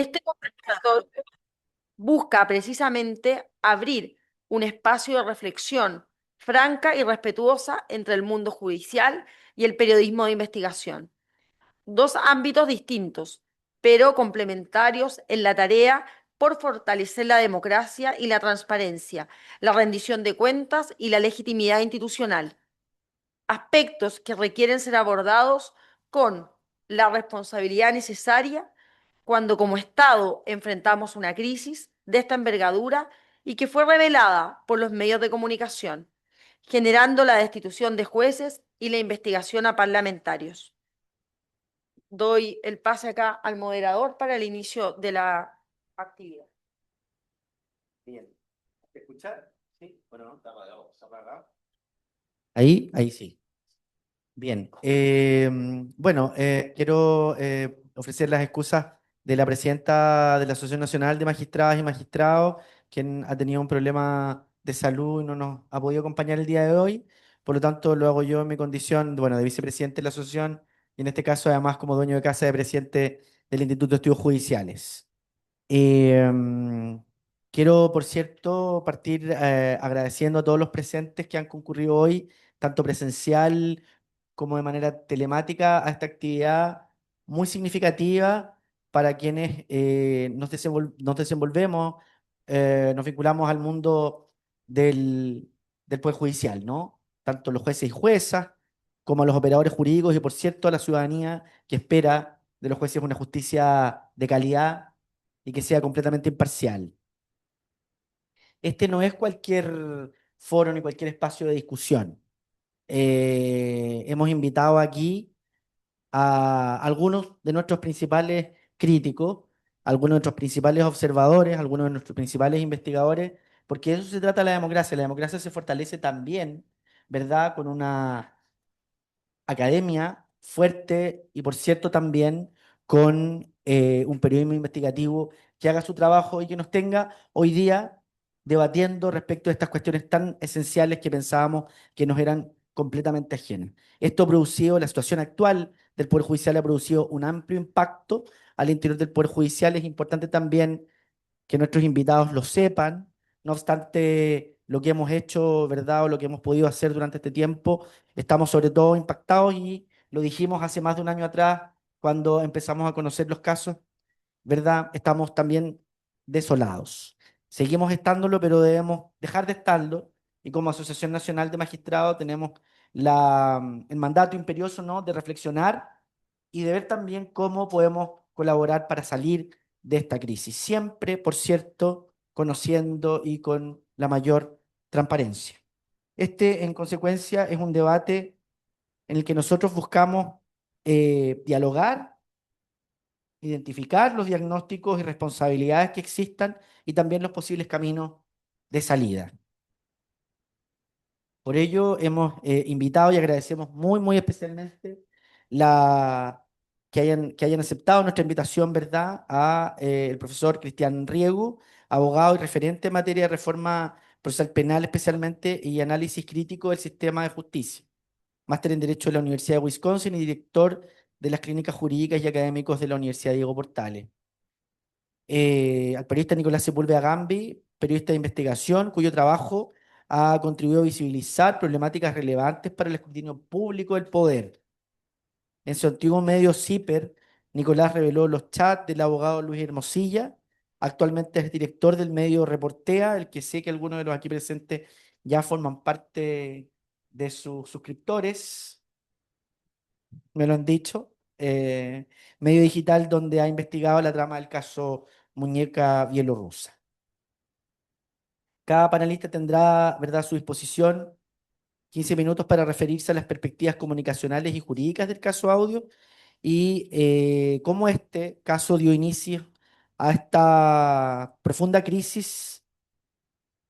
Este conversatorio busca precisamente abrir un espacio de reflexión franca y respetuosa entre el mundo judicial y el periodismo de investigación. Dos ámbitos distintos, pero complementarios en la tarea por fortalecer la democracia y la transparencia, la rendición de cuentas y la legitimidad institucional, aspectos que requieren ser abordados con la responsabilidad necesaria cuando como Estado enfrentamos una crisis de esta envergadura y que fue revelada por los medios de comunicación, generando la destitución de jueces y la investigación a parlamentarios. Doy el pase acá al moderador para el inicio de la actividad. Bien. ¿Me escuchar? Sí, bueno, no, está apagado. Ahí sí. Bien. Bueno, quiero ofrecer las excusas de la presidenta de la Asociación Nacional de Magistradas y Magistrados, quien ha tenido un problema de salud y no nos ha podido acompañar el día de hoy. Por lo tanto, lo hago yo en mi condición, bueno, de vicepresidente de la asociación y en este caso además como dueño de casa de presidente del Instituto de Estudios Judiciales. Quiero, por cierto, partir agradeciendo a todos los presentes que han concurrido hoy, tanto presencial como de manera telemática, a esta actividad muy significativa para quienes nos desenvolvemos, nos vinculamos al mundo del Poder Judicial, ¿no? Tanto los jueces y juezas como a los operadores jurídicos y, por cierto, a la ciudadanía que espera de los jueces una justicia de calidad y que sea completamente imparcial. Este no es cualquier foro ni cualquier espacio de discusión. Hemos invitado aquí a algunos de nuestros principales críticos, algunos de nuestros principales observadores, algunos de nuestros principales investigadores, porque de eso se trata la democracia. La democracia se fortalece también, ¿verdad?, con una academia fuerte y, por cierto, también con un periodismo investigativo que haga su trabajo y que nos tenga hoy día debatiendo respecto a estas cuestiones tan esenciales que pensábamos que nos eran completamente ajenas. Esto ha producido, la situación actual del Poder Judicial ha producido un amplio impacto al interior del Poder Judicial. Es importante también que nuestros invitados lo sepan. No obstante lo que hemos hecho, ¿verdad? O lo que hemos podido hacer durante este tiempo, estamos sobre todo impactados y lo dijimos hace más de un año atrás cuando empezamos a conocer los casos, ¿verdad? Estamos también desolados. Seguimos estándolo, pero debemos dejar de estarlo y como Asociación Nacional de Magistrados tenemos el mandato imperioso, ¿no?, de reflexionar y de ver también cómo podemos colaborar para salir de esta crisis. Siempre, por cierto, conociendo y con la mayor transparencia. Este, en consecuencia, es un debate en el que nosotros buscamos dialogar, identificar los diagnósticos y responsabilidades que existan y también los posibles caminos de salida. Por ello, hemos invitado y agradecemos muy especialmente que hayan aceptado nuestra invitación, ¿verdad?, a el profesor Cristian Riego, abogado y referente en materia de reforma procesal penal especialmente y análisis crítico del sistema de justicia, máster en Derecho de la Universidad de Wisconsin y director de las clínicas jurídicas y académicos de la Universidad Diego Portales. Al periodista Nicolás Sepúlveda Gambi, periodista de investigación, cuyo trabajo ha contribuido a visibilizar problemáticas relevantes para el escrutinio público del poder. En su antiguo medio CIPER, Nicolás reveló los chats del abogado Luis Hermosilla. Actualmente es director del medio Reportea, el que sé que algunos de los aquí presentes ya forman parte de sus suscriptores, me lo han dicho. Medio digital donde ha investigado la trama del caso Muñeca Bielorrusa. Cada panelista tendrá, ¿verdad?, a su disposición 15 minutos para referirse a las perspectivas comunicacionales y jurídicas del caso audio y cómo este caso dio inicio a esta profunda crisis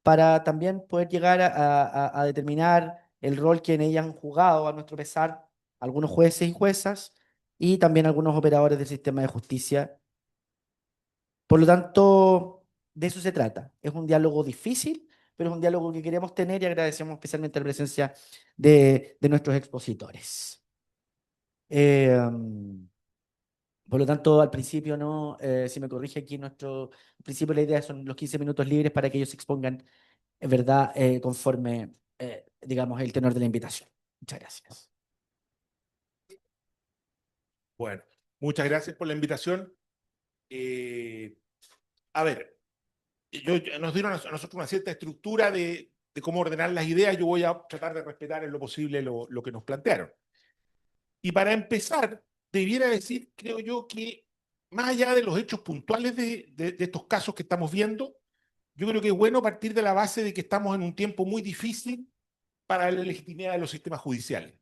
para también poder llegar a determinar el rol que en ella han jugado, a nuestro pesar, algunos jueces y juezas y también algunos operadores del sistema de justicia. Por lo tanto, de eso se trata. Es un diálogo difícil, pero es un diálogo que queremos tener y agradecemos especialmente la presencia de nuestros expositores. Eh, Por lo tanto, al principio, ¿no? Si me corrige aquí, nuestro al principio la idea son los 15 minutos libres para que ellos se expongan, en verdad, conforme, digamos, el tenor de la invitación. Muchas gracias. Bueno, muchas gracias por la invitación. Eh, a ver, nos dieron a nosotros una cierta estructura de cómo ordenar las ideas. Yo voy a tratar de respetar en lo posible lo que nos plantearon. Y para empezar, debiera decir, creo yo, que más allá de los hechos puntuales de estos casos que estamos viendo, yo creo que es bueno partir de la base de que estamos en un tiempo muy difícil para la legitimidad de los sistemas judiciales.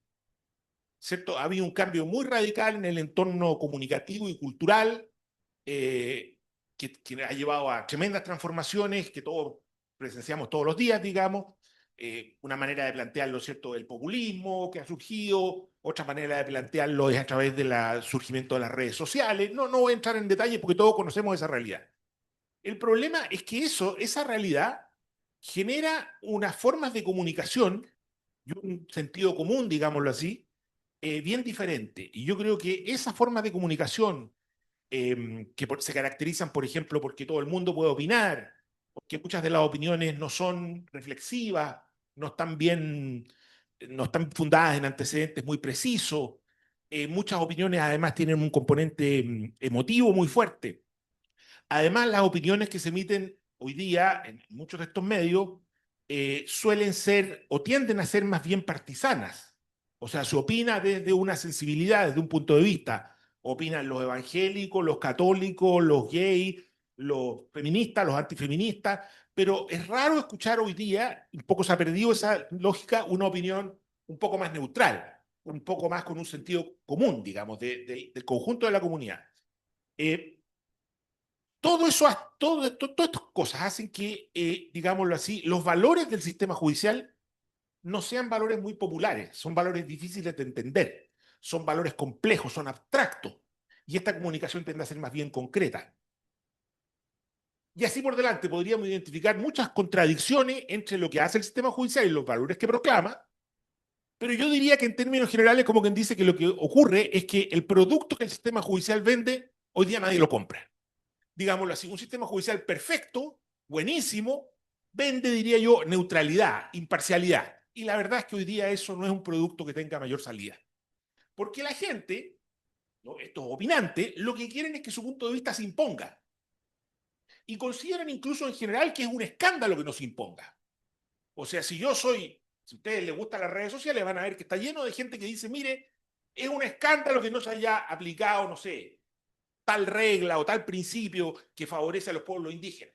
¿Cierto? Ha habido un cambio muy radical en el entorno comunicativo y cultural, que ha llevado a tremendas transformaciones que todos presenciamos todos los días, digamos. Una manera de plantearlo, ¿cierto? El populismo que ha surgido, otra manera de plantearlo es a través del surgimiento de las redes sociales. No voy a entrar en detalle porque todos conocemos esa realidad. El problema es que esa realidad genera unas formas de comunicación y un sentido común, digámoslo así, bien diferente. Y yo creo que esas formas de comunicación se caracterizan, por ejemplo, porque todo el mundo puede opinar, porque muchas de las opiniones no son reflexivas, no están bien, no están fundadas en antecedentes muy precisos. Muchas opiniones además tienen un componente emotivo muy fuerte. Además, las opiniones que se emiten hoy día en muchos de estos medios suelen ser o tienden a ser más bien partisanas. O sea, se opina desde una sensibilidad, desde un punto de vista. Opinan los evangélicos, los católicos, los gays, los feministas, los antifeministas, pero es raro escuchar hoy día, un poco se ha perdido esa lógica, una opinión un poco más neutral, un poco más con un sentido común, digamos, del conjunto de la comunidad. Eh, todo eso, todas estas cosas hacen que, digámoslo así, los valores del sistema judicial no sean valores muy populares, son valores difíciles de entender, son valores complejos, son abstractos, y esta comunicación tiende a ser más bien concreta. Y así por delante podríamos identificar muchas contradicciones entre lo que hace el sistema judicial y los valores que proclama, pero yo diría que en términos generales, como quien dice que lo que ocurre es que el producto que el sistema judicial vende, hoy día nadie lo compra. Digámoslo así, un sistema judicial perfecto, buenísimo, vende, diría yo, neutralidad, imparcialidad. Y la verdad es que hoy día eso no es un producto que tenga mayor salida. Porque la gente, ¿no? Estos opinantes, lo que quieren es que su punto de vista se imponga. Y consideran incluso en general que es un escándalo que no se imponga. O sea, si a ustedes les gustan las redes sociales, van a ver que está lleno de gente que dice, mire, es un escándalo que no se haya aplicado, no sé, tal regla o tal principio que favorece a los pueblos indígenas.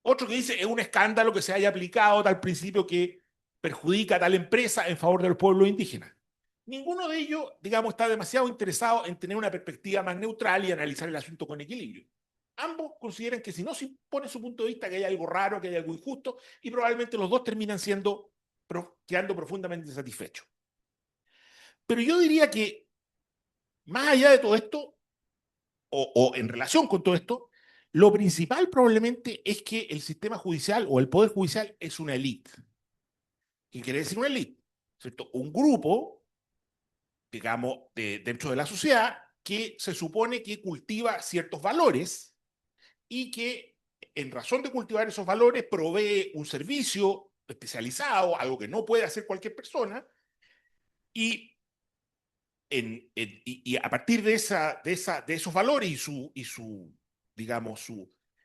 Otro que dice, es un escándalo que se haya aplicado tal principio que perjudica a tal empresa en favor de los pueblos indígenas. Ninguno de ellos, digamos, está demasiado interesado en tener una perspectiva más neutral y analizar el asunto con equilibrio. Ambos consideran que si no se impone su punto de vista, que hay algo raro, que hay algo injusto, y probablemente los dos terminan quedando profundamente satisfechos. Pero yo diría que, más allá de todo esto, o en relación con todo esto, lo principal probablemente es que el sistema judicial o el poder judicial es una élite. ¿Qué quiere decir una élite? ¿Cierto? Un grupo, digamos, dentro de la sociedad que se supone que cultiva ciertos valores y que en razón de cultivar esos valores provee un servicio especializado, algo que no puede hacer cualquier persona, y, y a partir de esos valores digamos,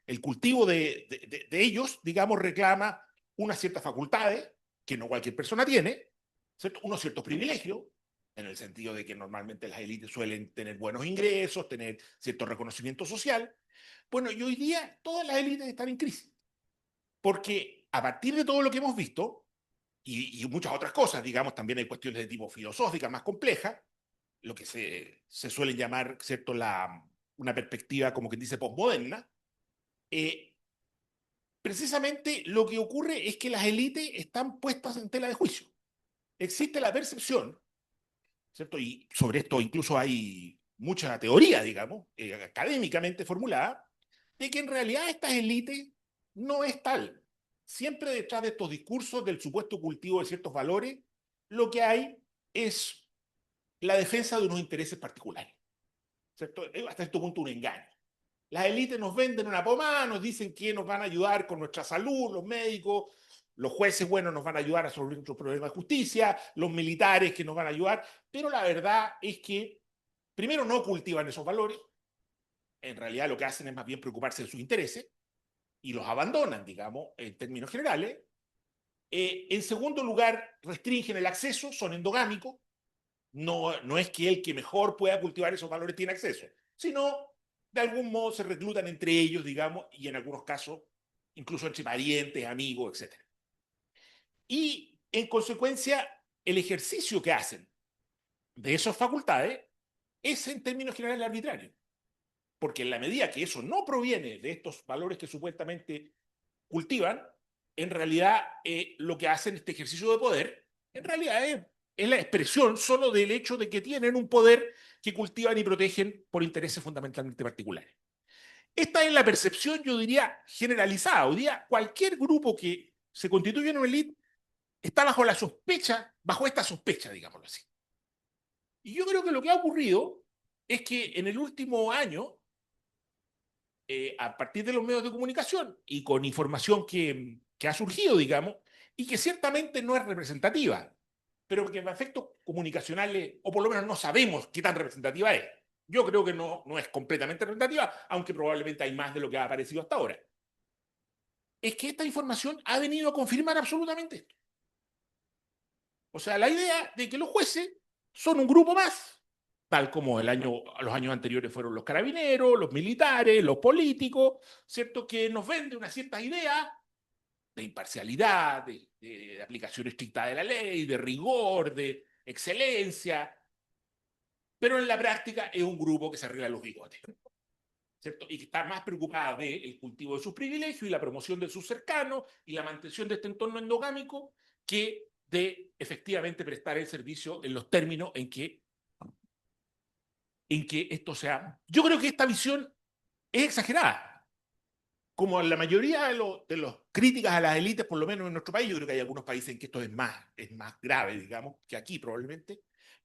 el cultivo de ellos, digamos, reclama unas ciertas facultades que no cualquier persona tiene, ¿cierto? Unos ciertos privilegios, en el sentido de que normalmente las élites suelen tener buenos ingresos, tener cierto reconocimiento social. Bueno, y hoy día todas las élites están en crisis, porque a partir de todo lo que hemos visto, y muchas otras cosas, digamos, también hay cuestiones de tipo filosófica más complejas, lo que se suele llamar, ¿cierto?, una perspectiva, como que dice, postmoderna. eh, Precisamente lo que ocurre es que las élites están puestas en tela de juicio. Existe la percepción, ¿cierto? Y sobre esto incluso hay mucha teoría, digamos, académicamente formulada, de que en realidad estas élites no es tal. Siempre detrás de estos discursos del supuesto cultivo de ciertos valores, lo que hay es la defensa de unos intereses particulares. ¿cierto? Es hasta cierto punto un engaño. Las élites nos venden una pomada, nos dicen que nos van a ayudar con nuestra salud, los médicos, los jueces, bueno, nos van a ayudar a resolver nuestros problemas de justicia, los militares que nos van a ayudar, pero la verdad es que, primero, no cultivan esos valores, en realidad lo que hacen es más bien preocuparse de sus intereses, y los abandonan, digamos, en términos generales. En segundo lugar, restringen el acceso, son endogámicos, no es que el que mejor pueda cultivar esos valores tiene acceso, sino de algún modo se reclutan entre ellos, digamos, y en algunos casos incluso entre parientes, amigos, etc. Y en consecuencia, el ejercicio que hacen de esas facultades es en términos generales arbitrario, porque en la medida que eso no proviene de estos valores que supuestamente cultivan, en realidad lo que hacen este ejercicio de poder, en realidad es la expresión solo del hecho de que tienen un poder que cultivan y protegen por intereses fundamentalmente particulares. Esta es la percepción, yo diría, generalizada. Hoy día, cualquier grupo que se constituye en una élite está bajo la sospecha, bajo esta sospecha, digámoslo así. Y yo creo que lo que ha ocurrido es que en el último año, a partir de los medios de comunicación y con información que ha surgido, digamos, y que ciertamente no es representativa, pero que en efectos comunicacionales, o por lo menos no sabemos qué tan representativa es. Yo creo que no es completamente representativa, aunque probablemente hay más de lo que ha aparecido hasta ahora. Es que esta información ha venido a confirmar absolutamente esto. O sea, la idea de que los jueces son un grupo más, tal como los años anteriores fueron los carabineros, los militares, los políticos, ¿cierto? Que nos venden una cierta idea de imparcialidad, de aplicación estricta de la ley, de rigor, de excelencia, pero en la práctica es un grupo que se arregla los bigotes, ¿cierto? Y que está más preocupada del cultivo de sus privilegios y la promoción de sus cercanos y la mantención de este entorno endogámico que de efectivamente prestar el servicio en los términos en que esto sea. Yo creo que esta visión es exagerada. Como la mayoría de los críticas a las élites, por lo menos en nuestro país, yo creo que hay algunos países en que esto es más grave, digamos, que aquí probablemente,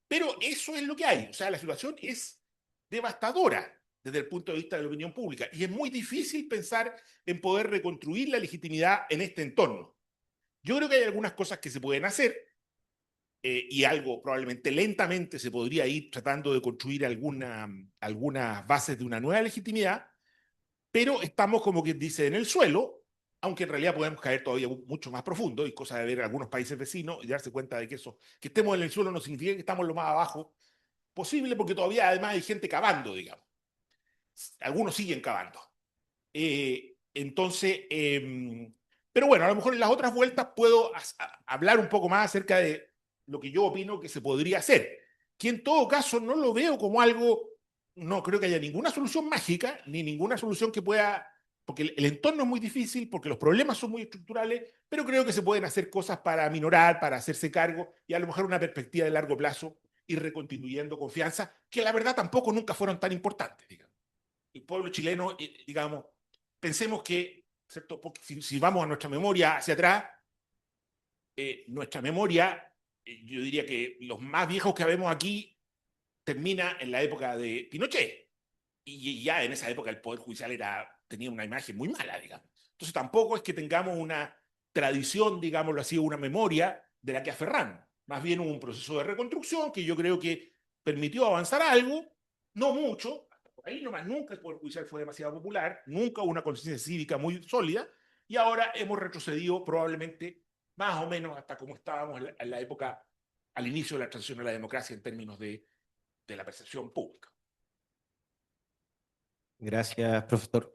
pero eso es lo que hay. O sea, la situación es devastadora desde el punto de vista de la opinión pública y es muy difícil pensar en poder reconstruir la legitimidad en este entorno. Yo creo que hay algunas cosas que se pueden hacer y algo probablemente lentamente se podría ir tratando de construir algunas bases de una nueva legitimidad, pero estamos como quien dice en el suelo, aunque en realidad podemos caer todavía mucho más profundo, y cosa de ver algunos países vecinos y darse cuenta de que que estemos en el suelo no significa que estamos lo más abajo posible, porque todavía además hay gente cavando, digamos. Algunos siguen cavando. Entonces, pero bueno, a lo mejor en las otras vueltas puedo hablar un poco más acerca de lo que yo opino que se podría hacer, que en todo caso no lo veo como algo, no creo que haya ninguna solución mágica, ni ninguna solución que pueda, porque el entorno es muy difícil, porque los problemas son muy estructurales, pero creo que se pueden hacer cosas para aminorar, para hacerse cargo, y a lo mejor una perspectiva de largo plazo, ir reconstituyendo confianza, que la verdad tampoco nunca fueron tan importantes, digamos. El pueblo chileno, digamos, pensemos que, ¿cierto? Porque si vamos a nuestra memoria hacia atrás, nuestra memoria, yo diría que los más viejos que vemos aquí termina en la época de Pinochet. Y ya en esa época el Poder Judicial tenía una imagen muy mala, digamos. Entonces tampoco es que tengamos una tradición, digámoslo así, una memoria de la que aferrarnos. Más bien un proceso de reconstrucción que yo creo que permitió avanzar algo, no mucho, ahí nomás nunca el Poder Judicial fue demasiado popular, nunca hubo una conciencia cívica muy sólida, y ahora hemos retrocedido probablemente más o menos hasta como estábamos en la época, al inicio de la transición a la democracia en términos de la percepción pública. Gracias, profesor.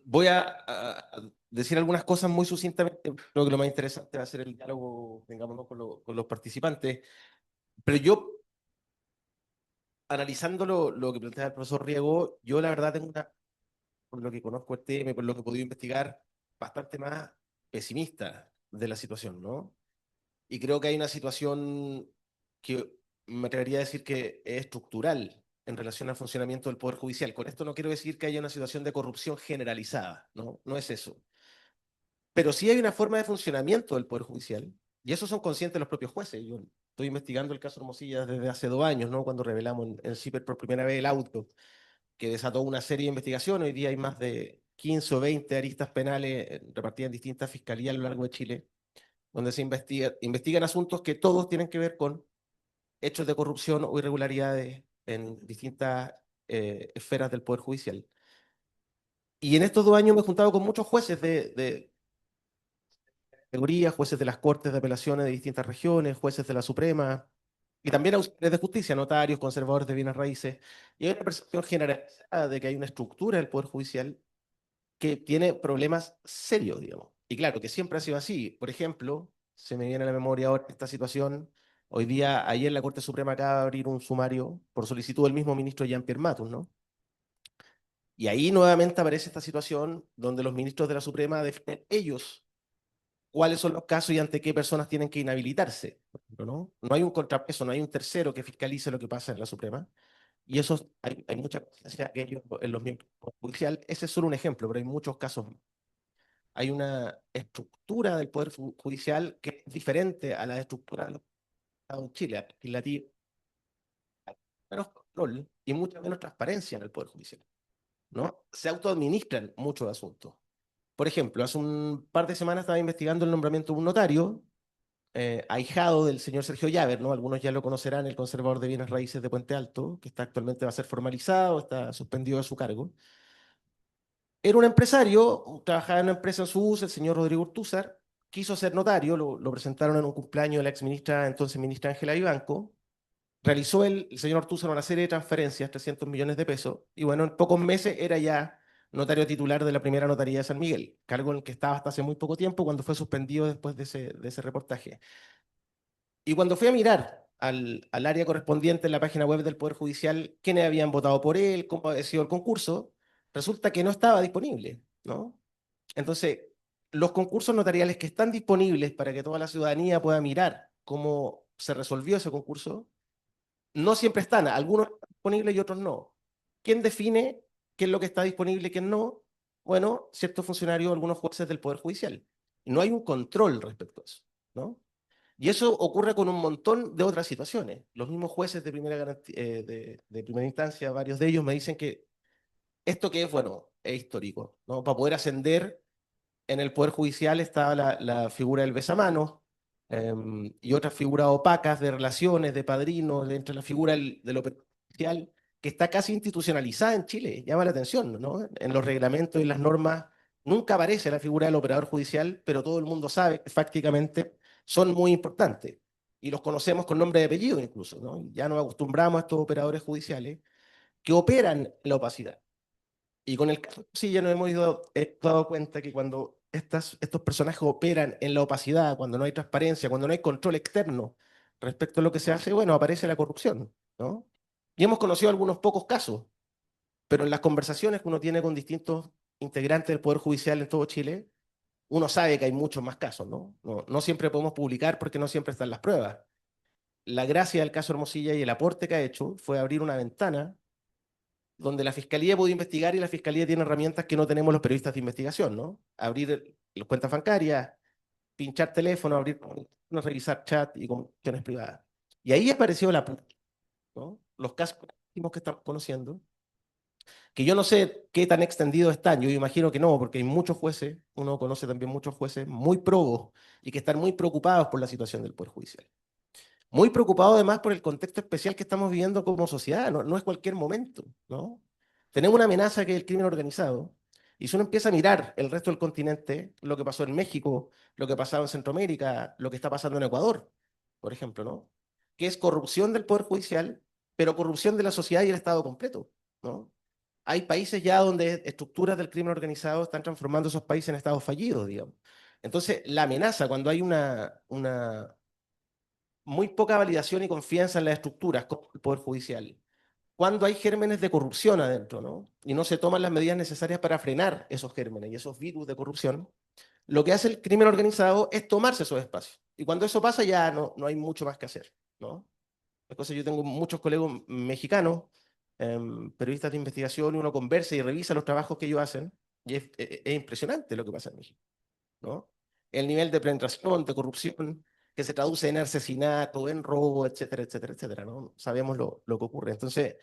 Voy a decir algunas cosas muy sucintamente. Creo que lo más interesante va a ser el diálogo, tengámoslo, con los participantes. Pero yo, analizando lo que plantea el profesor Riego, yo la verdad tengo por lo que conozco el tema, por lo que he podido investigar, bastante más pesimista de la situación, ¿no? Y creo que hay una situación que me atrevería a decir que es estructural en relación al funcionamiento del Poder Judicial. Con esto no quiero decir que haya una situación de corrupción generalizada, ¿no? No es eso. Pero sí hay una forma de funcionamiento del Poder Judicial, y eso son conscientes los propios jueces. Yo estoy investigando el caso Hermosilla desde hace 2 años, ¿no? Cuando revelamos en CIPER por primera vez el auto, que desató una serie de investigaciones. Hoy día hay más de 15 o 20 aristas penales repartidas en distintas fiscalías a lo largo de Chile, donde se investigan asuntos que todos tienen que ver con hechos de corrupción o irregularidades en distintas esferas del Poder Judicial. Y en estos 2 años me he juntado con muchos jueces de categoría, jueces de las Cortes de Apelaciones de distintas regiones, jueces de la Suprema, y también auxiliares de justicia, notarios, conservadores de bienes raíces. Y hay una percepción generalizada de que hay una estructura del Poder Judicial que tiene problemas serios, digamos. Y claro, que siempre ha sido así. Por ejemplo, se me viene a la memoria ahora esta situación. Hoy día, ayer la Corte Suprema acaba de abrir un sumario por solicitud del mismo ministro Jean-Pierre Matus, ¿no? Y ahí nuevamente aparece esta situación donde los ministros de la Suprema definen ellos cuáles son los casos y ante qué personas tienen que inhabilitarse, ¿no? No hay un contrapeso, no hay un tercero que fiscalice lo que pasa en la Suprema. Y eso hay mucha presencia de ellos en los miembros judiciales. Ese es solo un ejemplo, pero hay muchos casos. Hay una estructura del Poder Judicial que es diferente a la estructura de los Estados en Chile, legislativo, menos control y mucha menos transparencia en el Poder Judicial, ¿no? Se autoadministran muchos asuntos. Por ejemplo, hace un par de semanas estaba investigando el nombramiento de un notario, ahijado del señor Sergio Llaver, ¿no? Algunos ya lo conocerán, el conservador de bienes raíces de Puente Alto, que está actualmente va a ser formalizado, está suspendido de su cargo. Era un empresario, trabajaba en una empresa en su uso, el señor Rodrigo Ortúzar, quiso ser notario, lo presentaron en un cumpleaños de la exministra, entonces ministra Ángela Vivanco, realizó el señor Ortúzar una serie de transferencias, 300 millones de pesos, y bueno, en pocos meses era ya notario titular de la primera notaría de San Miguel, cargo en el que estaba hasta hace muy poco tiempo, cuando fue suspendido después de ese reportaje. Y cuando fui a mirar al área correspondiente en la página web del Poder Judicial, quiénes habían votado por él, cómo había sido el concurso, resulta que no estaba disponible, ¿no? Entonces, los concursos notariales que están disponibles para que toda la ciudadanía pueda mirar cómo se resolvió ese concurso, no siempre están. Algunos están disponibles y otros no. ¿Quién define qué es lo que está disponible y qué no? Bueno, ciertos funcionarios, algunos jueces del Poder Judicial. No hay un control respecto a eso, ¿no? Y eso ocurre con un montón de otras situaciones. Los mismos jueces de de primera instancia, varios de ellos me dicen que esto que es, bueno, es histórico, ¿no? Para poder ascender en el Poder Judicial estaba la figura del besamanos, y otras figuras opacas de relaciones, de padrinos, entre la figura del operador judicial, que está casi institucionalizada en Chile. Llama la atención, ¿no? En los reglamentos y las normas nunca aparece la figura del operador judicial, pero todo el mundo sabe que fácticamente son muy importantes. Y los conocemos con nombre y apellido incluso, ¿no? Ya nos acostumbramos a estos operadores judiciales que operan en la opacidad. Y con el caso sí ya nos hemos dado cuenta que cuando estos personajes operan en la opacidad, cuando no hay transparencia, cuando no hay control externo respecto a lo que se hace, bueno, aparece la corrupción, ¿no? Y hemos conocido algunos pocos casos, pero en las conversaciones que uno tiene con distintos integrantes del Poder Judicial en todo Chile, uno sabe que hay muchos más casos, ¿no? No siempre podemos publicar porque no siempre están las pruebas. La gracia del caso Hermosilla y el aporte que ha hecho fue abrir una ventana donde la Fiscalía puede investigar y la Fiscalía tiene herramientas que no tenemos los periodistas de investigación, ¿no? Abrir las cuentas bancarias, pinchar teléfono, no revisar chat y comunicaciones privadas. Y ahí apareció ¿no? Los casos que estamos conociendo, que yo no sé qué tan extendidos están, yo imagino que no, porque hay muchos jueces, uno conoce también muchos jueces muy probos y que están muy preocupados por la situación del Poder Judicial. Muy preocupado además por el contexto especial que estamos viviendo como sociedad, no es cualquier momento, ¿no? Tenemos una amenaza que es el crimen organizado, y si uno empieza a mirar el resto del continente, lo que pasó en México, lo que ha pasado en Centroamérica, lo que está pasando en Ecuador, por ejemplo, ¿no? Que es corrupción del Poder Judicial, pero corrupción de la sociedad y el Estado completo, ¿no? Hay países ya donde estructuras del crimen organizado están transformando esos países en estados fallidos, digamos. Entonces, la amenaza, cuando hay una muy poca validación y confianza en las estructuras como el Poder Judicial, cuando hay gérmenes de corrupción adentro, ¿no? Y no se toman las medidas necesarias para frenar esos gérmenes y esos virus de corrupción, lo que hace el crimen organizado es tomarse esos espacios. Y cuando eso pasa ya no hay mucho más que hacer, ¿no? Entonces yo tengo muchos colegas mexicanos, periodistas de investigación, y uno conversa y revisa los trabajos que ellos hacen, y es impresionante lo que pasa en México, ¿no? El nivel de penetración, de corrupción, que se traduce en asesinato, en robo, etcétera, etcétera, etcétera, ¿no? Sabemos lo que ocurre. Entonces,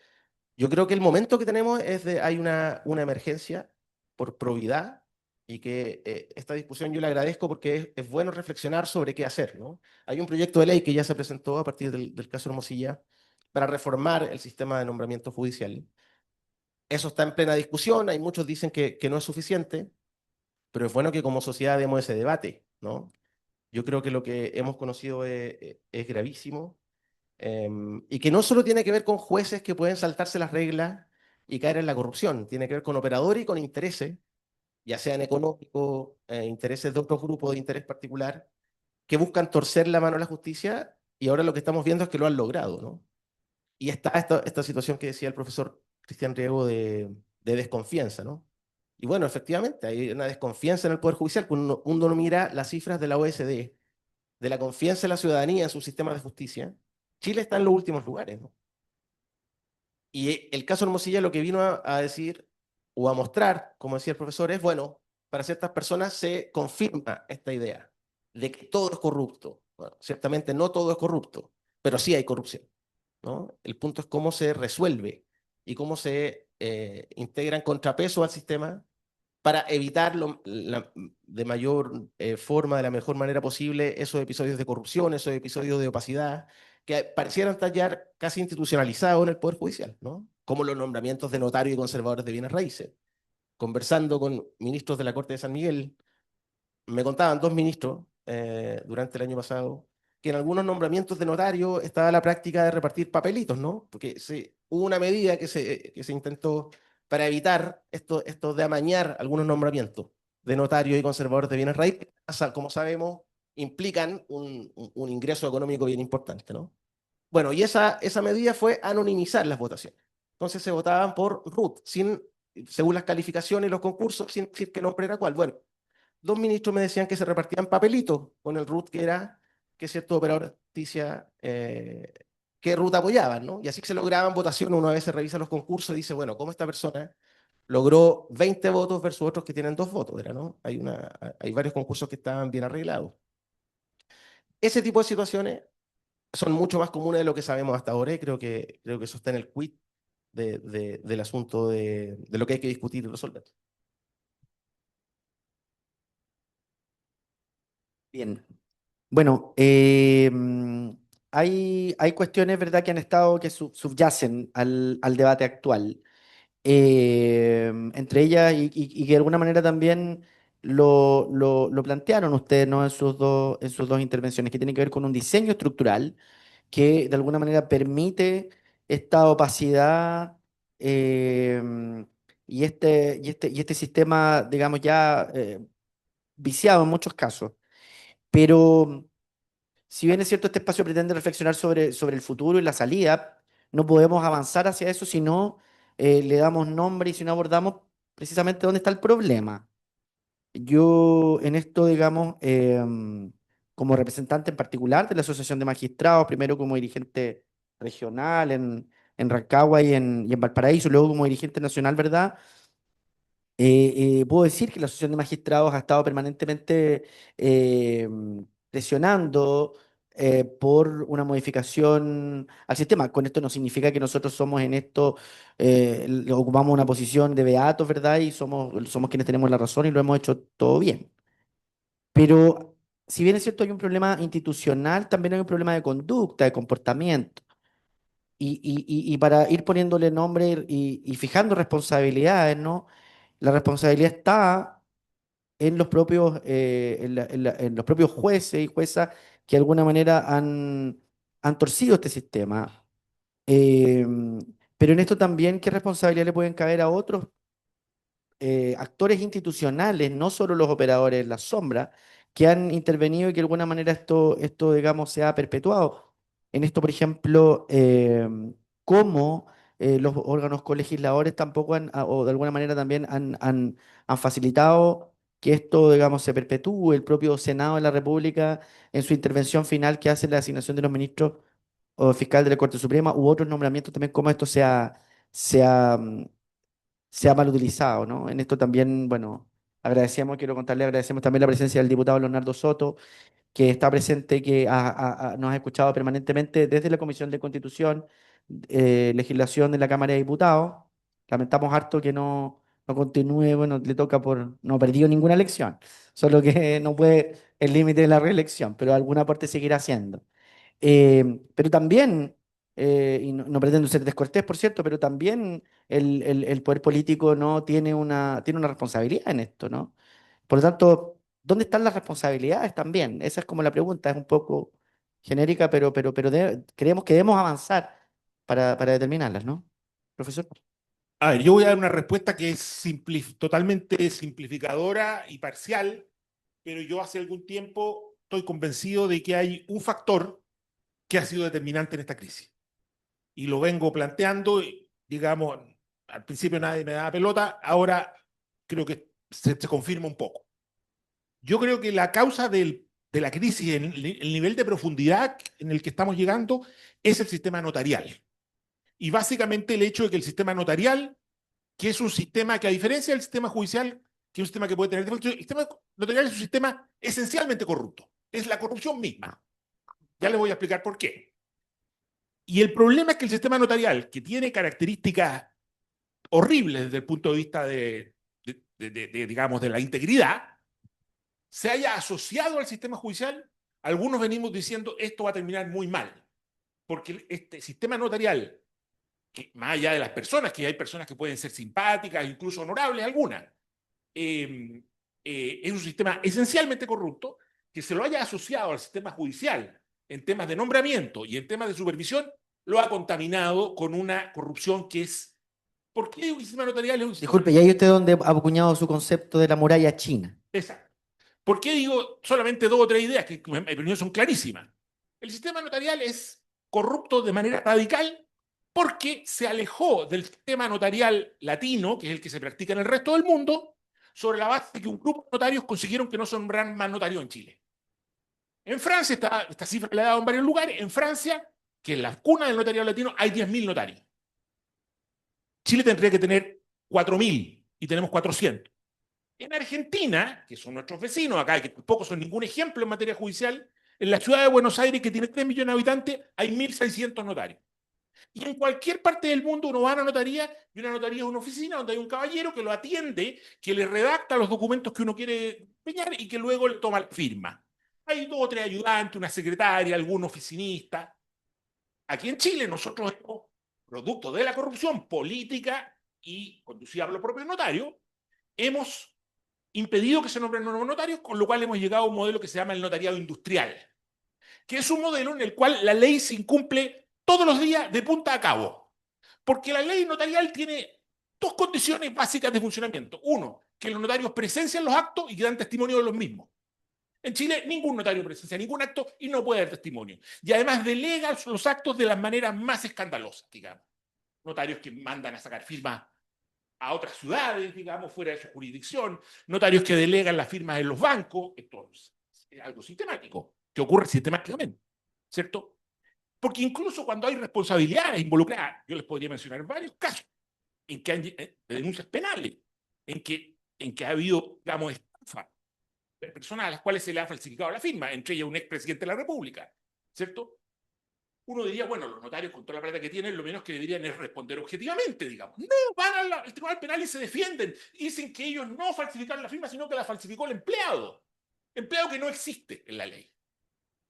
yo creo que el momento que tenemos es de, hay una emergencia por probidad y que esta discusión yo le agradezco porque es bueno reflexionar sobre qué hacer, ¿no? Hay un proyecto de ley que ya se presentó a partir del caso Hermosilla para reformar el sistema de nombramiento judicial. Eso está en plena discusión, hay muchos dicen que no es suficiente, pero es bueno que como sociedad demos ese debate, ¿no? Yo creo que lo que hemos conocido es gravísimo, y que no solo tiene que ver con jueces que pueden saltarse las reglas y caer en la corrupción, tiene que ver con operadores y con intereses, ya sean económicos, intereses de otros grupos de interés particular, que buscan torcer la mano a la justicia y ahora lo que estamos viendo es que lo han logrado, ¿no? Y está esta situación que decía el profesor Cristian Riego de desconfianza, ¿no? Y bueno, efectivamente, hay una desconfianza en el Poder Judicial. Uno mira las cifras de la OSD, de la confianza de la ciudadanía en sus sistemas de justicia. Chile está en los últimos lugares, ¿no? Y el caso Hermosilla lo que vino a decir o a mostrar, como decía el profesor, es, bueno, para ciertas personas se confirma esta idea de que todo es corrupto. Bueno, ciertamente no todo es corrupto, pero sí hay corrupción, ¿no? El punto es cómo se resuelve y cómo se integran contrapesos al sistema para evitar de mayor forma, de la mejor manera posible, esos episodios de corrupción, esos episodios de opacidad, que parecieran estar ya casi institucionalizados en el Poder Judicial, ¿no? Como los nombramientos de notarios y conservadores de bienes raíces. Conversando con ministros de la Corte de San Miguel, me contaban dos ministros durante el año pasado que en algunos nombramientos de notario estaba la práctica de repartir papelitos, ¿no? Porque hubo una medida que se intentó para evitar esto de amañar algunos nombramientos de notario y conservadores de bienes raíces, como sabemos, implican un ingreso económico bien importante, ¿no? Bueno, y esa medida fue anonimizar las votaciones. Entonces se votaban por RUT, según las calificaciones y los concursos, sin decir qué nombre era cuál. Bueno, dos ministros me decían que se repartían papelitos con el RUT que era, que cierto operador de justicia, qué RUT apoyaban, ¿no? Y así que se lograban votaciones, uno a veces revisa los concursos y dice, bueno, ¿cómo esta persona logró 20 votos versus otros que tienen 2 votos? Era, ¿no? Hay varios concursos que estaban bien arreglados. Ese tipo de situaciones son mucho más comunes de lo que sabemos hasta ahora y creo que eso está en el quid del asunto de lo que hay que discutir y resolver. Bien. Bueno, hay cuestiones, ¿verdad?, que han estado, que subyacen al debate actual. Entre ellas, y que de alguna manera también lo plantearon ustedes, ¿no?, en sus dos intervenciones, que tiene que ver con un diseño estructural que de alguna manera permite esta opacidad, y este sistema, digamos, ya viciado en muchos casos. Pero si bien es cierto, este espacio pretende reflexionar sobre el futuro y la salida, no podemos avanzar hacia eso si no le damos nombre y si no abordamos precisamente dónde está el problema. Yo en esto, digamos, como representante en particular de la Asociación de Magistrados, primero como dirigente regional en Rancagua y en Valparaíso, luego como dirigente nacional, ¿verdad? Puedo decir que la Asociación de Magistrados ha estado permanentemente eh, presionando por una modificación al sistema. Con esto no significa que nosotros somos en esto, ocupamos una posición de beatos, ¿verdad? Y somos quienes tenemos la razón y lo hemos hecho todo bien. Pero si bien es cierto, hay un problema institucional, también hay un problema de conducta, de comportamiento. Y para ir poniéndole nombre y fijando responsabilidades, ¿no? La responsabilidad está en los propios, en los propios jueces y juezas que de alguna manera han torcido este sistema. Em, pero en esto también, ¿qué responsabilidad le pueden caer a otros actores institucionales, no solo los operadores en la sombra, que han intervenido y que de alguna manera esto digamos, se ha perpetuado? En esto, por ejemplo, cómo los órganos colegisladores tampoco o de alguna manera también han facilitado que esto, digamos, se perpetúe. El propio Senado de la República, en su intervención final que hace en la asignación de los ministros o fiscal de la Corte Suprema, u otros nombramientos también, cómo esto se ha, se ha mal utilizado, ¿no? En esto también, bueno, quiero contarle, agradecemos también la presencia del diputado Leonardo Soto, que está presente, que nos ha escuchado permanentemente desde la Comisión de Constitución, Legislación de la Cámara de Diputados. Lamentamos harto que no continúe, bueno, le toca no ha perdido ninguna elección, solo que no puede el límite de la reelección, pero alguna aporte seguirá haciendo. Pero también, y no pretendo ser descortés, por cierto, pero también el poder político no tiene una responsabilidad en esto, ¿no? Por lo tanto, ¿dónde están las responsabilidades también? Esa es como la pregunta, es un poco genérica, pero creemos que debemos avanzar para determinarlas, ¿no? Profesor. A ver, yo voy a dar una respuesta que es totalmente simplificadora y parcial, pero yo hace algún tiempo estoy convencido de que hay un factor que ha sido determinante en esta crisis. Y lo vengo planteando, digamos, al principio nadie me daba pelota, ahora creo que se confirma un poco. Yo creo que la causa de la crisis, el nivel de profundidad en el que estamos llegando, es el sistema notarial. Y básicamente el hecho de que el sistema notarial, que es un sistema que a diferencia del sistema judicial, que es un sistema que puede tener defectos, el sistema notarial es un sistema esencialmente corrupto. Es la corrupción misma. Ya les voy a explicar por qué. Y el problema es que el sistema notarial, que tiene características horribles desde el punto de vista digamos, de la integridad, se haya asociado al sistema judicial. Algunos venimos diciendo esto va a terminar muy mal, porque este sistema notarial, que más allá de las personas, que hay personas que pueden ser simpáticas, incluso honorables algunas, es un sistema esencialmente corrupto, que se lo haya asociado al sistema judicial en temas de nombramiento y en temas de supervisión, lo ha contaminado con una corrupción que es... ¿Por qué digo que el sistema notarial es un sistema... Disculpe, ¿y ahí usted dónde ha acuñado su concepto de la muralla china? Exacto. ¿Por qué digo solamente 2 o 3 ideas que en mi opinión son clarísimas? El sistema notarial es corrupto de manera radical porque se alejó del sistema notarial latino, que es el que se practica en el resto del mundo, sobre la base de que un grupo de notarios consiguieron que no se nombraran más notarios en Chile. En Francia, esta cifra la he dado en varios lugares, en Francia, que es la cuna del notariado latino, hay 10.000 notarios. Chile tendría que tener 4.000 y tenemos 400. En Argentina, que son nuestros vecinos acá, que tampoco son ningún ejemplo en materia judicial, en la ciudad de Buenos Aires, que tiene 3 millones de habitantes, hay 1.600 notarios. Y en cualquier parte del mundo uno va a una notaría, y una notaría es una oficina donde hay un caballero que lo atiende, que le redacta los documentos que uno quiere empeñar y que luego le toma la firma. Hay 2 o 3 ayudantes, una secretaria, algún oficinista. Aquí en Chile nosotros, producto de la corrupción política y conducida por los propios notarios, hemos impedido que se nombren nuevos notarios, con lo cual hemos llegado a un modelo que se llama el notariado industrial, que es un modelo en el cual la ley se incumple todos los días de punta a cabo. Porque la ley notarial tiene 2 condiciones básicas de funcionamiento. Uno, que los notarios presencian los actos y que dan testimonio de los mismos. En Chile ningún notario presencia ningún acto y no puede dar testimonio. Y además delega los actos de las maneras más escandalosas, digamos. Notarios que mandan a sacar firmas a otras ciudades, digamos, fuera de su jurisdicción, notarios que delegan las firmas en los bancos, esto es algo sistemático, que ocurre sistemáticamente, ¿cierto? Porque incluso cuando hay responsabilidades involucradas, yo les podría mencionar varios casos en que hay denuncias penales, en que ha habido, digamos, estafa de personas a las cuales se le ha falsificado la firma, entre ellas un expresidente de la República, ¿cierto? Uno diría, bueno, los notarios con toda la plata que tienen, lo menos que deberían es responder objetivamente, digamos. No, van al Tribunal Penal y se defienden. Dicen que ellos no falsificaron la firma, sino que la falsificó el empleado. Empleado que no existe en la ley.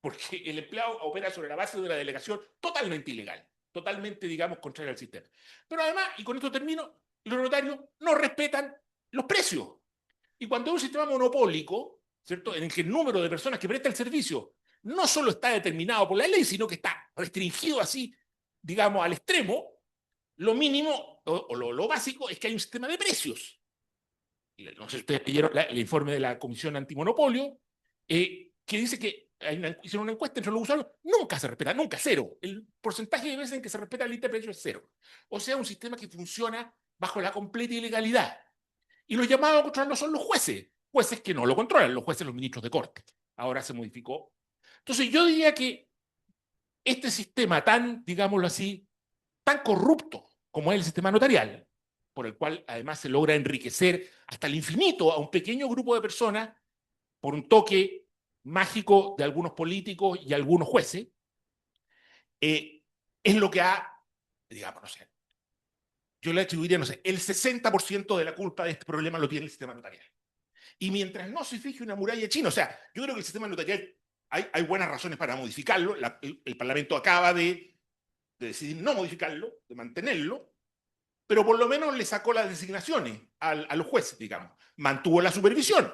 Porque el empleado opera sobre la base de una delegación totalmente ilegal. Totalmente, digamos, contraria al sistema. Pero además, y con esto termino, los notarios no respetan los precios. Y cuando hay un sistema monopólico, ¿cierto?, en el que el número de personas que presta el servicio no solo está determinado por la ley, sino que está restringido así, digamos, al extremo, lo mínimo o lo básico es que hay un sistema de precios. No sé si ustedes leyeron el informe de la Comisión Antimonopolio, que dice que hicieron una encuesta entre los usuarios, nunca se respeta, nunca, cero. El porcentaje de veces en que se respeta el límite de precio es cero. O sea, un sistema que funciona bajo la completa ilegalidad. Y los llamados a controlarlo son los jueces. Jueces que no lo controlan, los jueces, los ministros de corte. Ahora se modificó. Entonces yo diría que este sistema tan, digámoslo así, tan corrupto como es el sistema notarial, por el cual además se logra enriquecer hasta el infinito a un pequeño grupo de personas por un toque mágico de algunos políticos y algunos jueces, es lo que ha, digamos, no sé, yo le atribuiría, no sé, el 60% de la culpa de este problema lo tiene el sistema notarial. Y mientras no se fije una muralla china, o sea, yo creo que el sistema notarial hay buenas razones para modificarlo, el Parlamento acaba de decidir no modificarlo, de mantenerlo, pero por lo menos le sacó las designaciones a los jueces, digamos, mantuvo la supervisión.